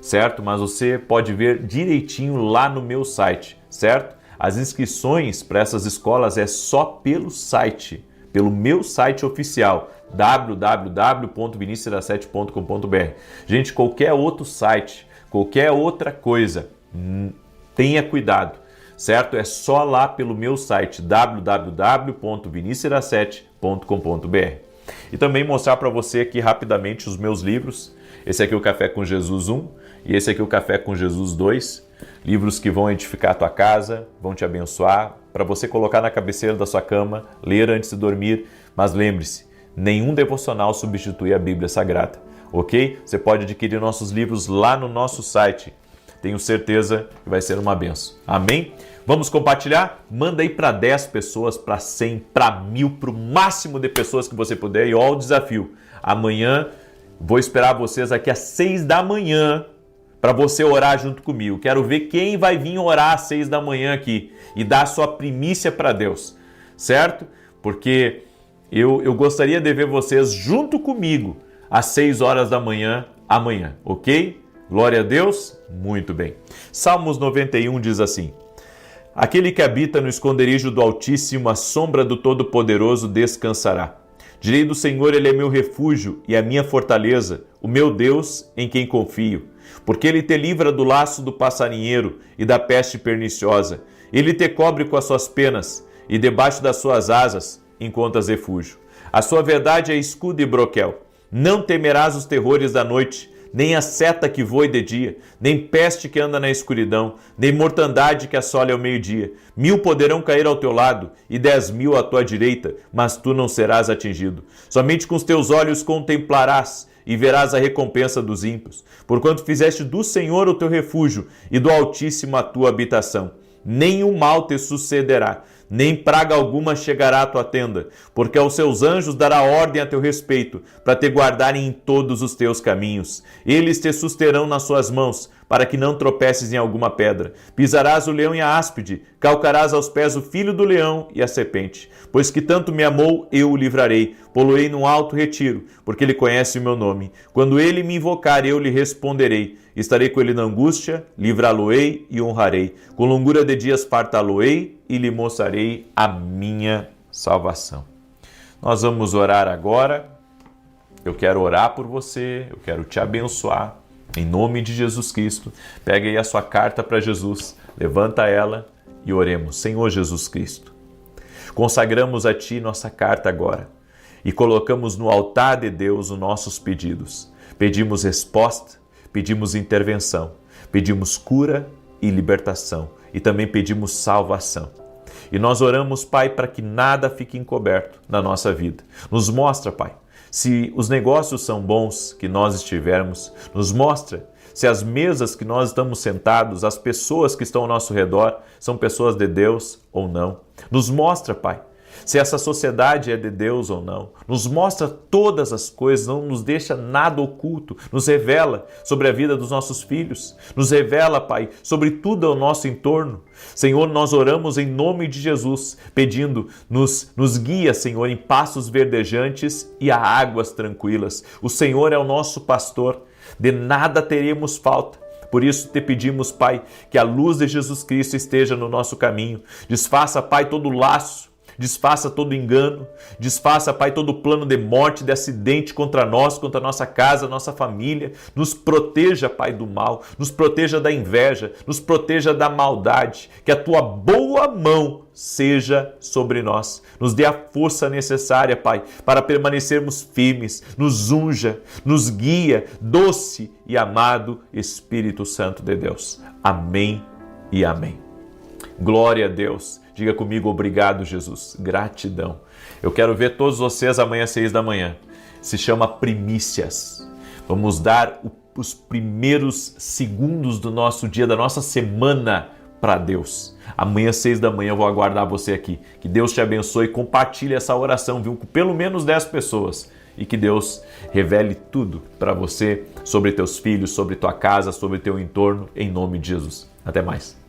certo? Mas você pode ver direitinho lá no meu site, certo? As inscrições para essas escolas é só pelo site, pelo meu site oficial, www.vinicius17.com.br. Gente, qualquer outro site, qualquer outra coisa, tenha cuidado, certo? É só lá pelo meu site, www.vinicius17.com.br. E também mostrar para você aqui rapidamente os meus livros. Esse aqui é o Café com Jesus 1 e esse aqui é o Café com Jesus 2. Livros que vão edificar a tua casa, vão te abençoar, para você colocar na cabeceira da sua cama, ler antes de dormir. Mas lembre-se, nenhum devocional substitui a Bíblia Sagrada, ok? Você pode adquirir nossos livros lá no nosso site. Tenho certeza que vai ser uma bênção. Amém? Vamos compartilhar? Manda aí para 10 pessoas, para 100, para 1000, para o máximo de pessoas que você puder. E olha o desafio. Amanhã vou esperar vocês aqui às 6 da manhã para você orar junto comigo. Quero ver quem vai vir orar às 6 da manhã aqui e dar a sua primícia para Deus, certo? Porque eu gostaria de ver vocês junto comigo às 6 horas da manhã amanhã, ok? Glória a Deus? Muito bem. Salmos 91 diz assim: aquele que habita no esconderijo do Altíssimo, a sombra do Todo-Poderoso descansará. Direi do Senhor, Ele é meu refúgio e a minha fortaleza, o meu Deus em quem confio. Porque Ele te livra do laço do passarinheiro e da peste perniciosa. Ele te cobre com as suas penas e debaixo das suas asas encontras refúgio. A sua verdade é escudo e broquel. Não temerás os terrores da noite, nem a seta que voe de dia, nem peste que anda na escuridão, nem mortandade que assole ao meio-dia. 1000 poderão cair ao teu lado e 10.000 à tua direita, mas tu não serás atingido. Somente com os teus olhos contemplarás e verás a recompensa dos ímpios, porquanto fizeste do Senhor o teu refúgio e do Altíssimo a tua habitação. Nenhum mal te sucederá, nem praga alguma chegará à tua tenda, porque aos seus anjos dará ordem a teu respeito, para te guardarem em todos os teus caminhos. Eles te susterão nas suas mãos, para que não tropeces em alguma pedra. Pisarás o leão e a áspide, calcarás aos pés o filho do leão e a serpente. Pois que tanto me amou, eu o livrarei, pô-lo-ei num alto retiro, porque ele conhece o meu nome. Quando ele me invocar, eu lhe responderei. Estarei com ele na angústia, livrá-lo-ei e honrarei. Com longura de dias fartá-lo-ei e lhe mostrarei a minha salvação. Nós vamos orar agora. Eu quero orar por você, eu quero te abençoar. Em nome de Jesus Cristo, pega aí a sua carta para Jesus, levanta ela e oremos. Senhor Jesus Cristo, consagramos a Ti nossa carta agora e colocamos no altar de Deus os nossos pedidos. Pedimos resposta, pedimos intervenção, pedimos cura e libertação e também pedimos salvação. E nós oramos, Pai, para que nada fique encoberto na nossa vida. Nos mostra, Pai, se os negócios são bons que nós estivermos, nos mostra se as mesas que nós estamos sentados, as pessoas que estão ao nosso redor, são pessoas de Deus ou não. Nos mostra, Pai, se essa sociedade é de Deus ou não. Nos mostra todas as coisas, não nos deixa nada oculto. Nos revela sobre a vida dos nossos filhos. Nos revela, Pai, sobre tudo ao nosso entorno. Senhor, nós oramos em nome de Jesus, pedindo, nos guia, Senhor, em passos verdejantes e a águas tranquilas. O Senhor é o nosso pastor, de nada teremos falta. Por isso te pedimos, Pai, que a luz de Jesus Cristo esteja no nosso caminho. Desfaça, Pai, todo laço, desfaça todo engano, desfaça, Pai, todo plano de morte, de acidente contra nós, contra a nossa casa, nossa família. Nos proteja, Pai, do mal, nos proteja da inveja, nos proteja da maldade. Que a tua boa mão seja sobre nós. Nos dê a força necessária, Pai, para permanecermos firmes. Nos unja, nos guia, doce e amado Espírito Santo de Deus. Amém e amém. Glória a Deus. Diga comigo, obrigado, Jesus. Gratidão. Eu quero ver todos vocês amanhã às 6 da manhã. Se chama Primícias. Vamos dar os primeiros segundos do nosso dia, da nossa semana para Deus. Amanhã às 6 da manhã eu vou aguardar você aqui. Que Deus te abençoe. Compartilhe essa oração, viu? Com pelo menos 10 pessoas. E que Deus revele tudo para você sobre teus filhos, sobre tua casa, sobre teu entorno, em nome de Jesus. Até mais.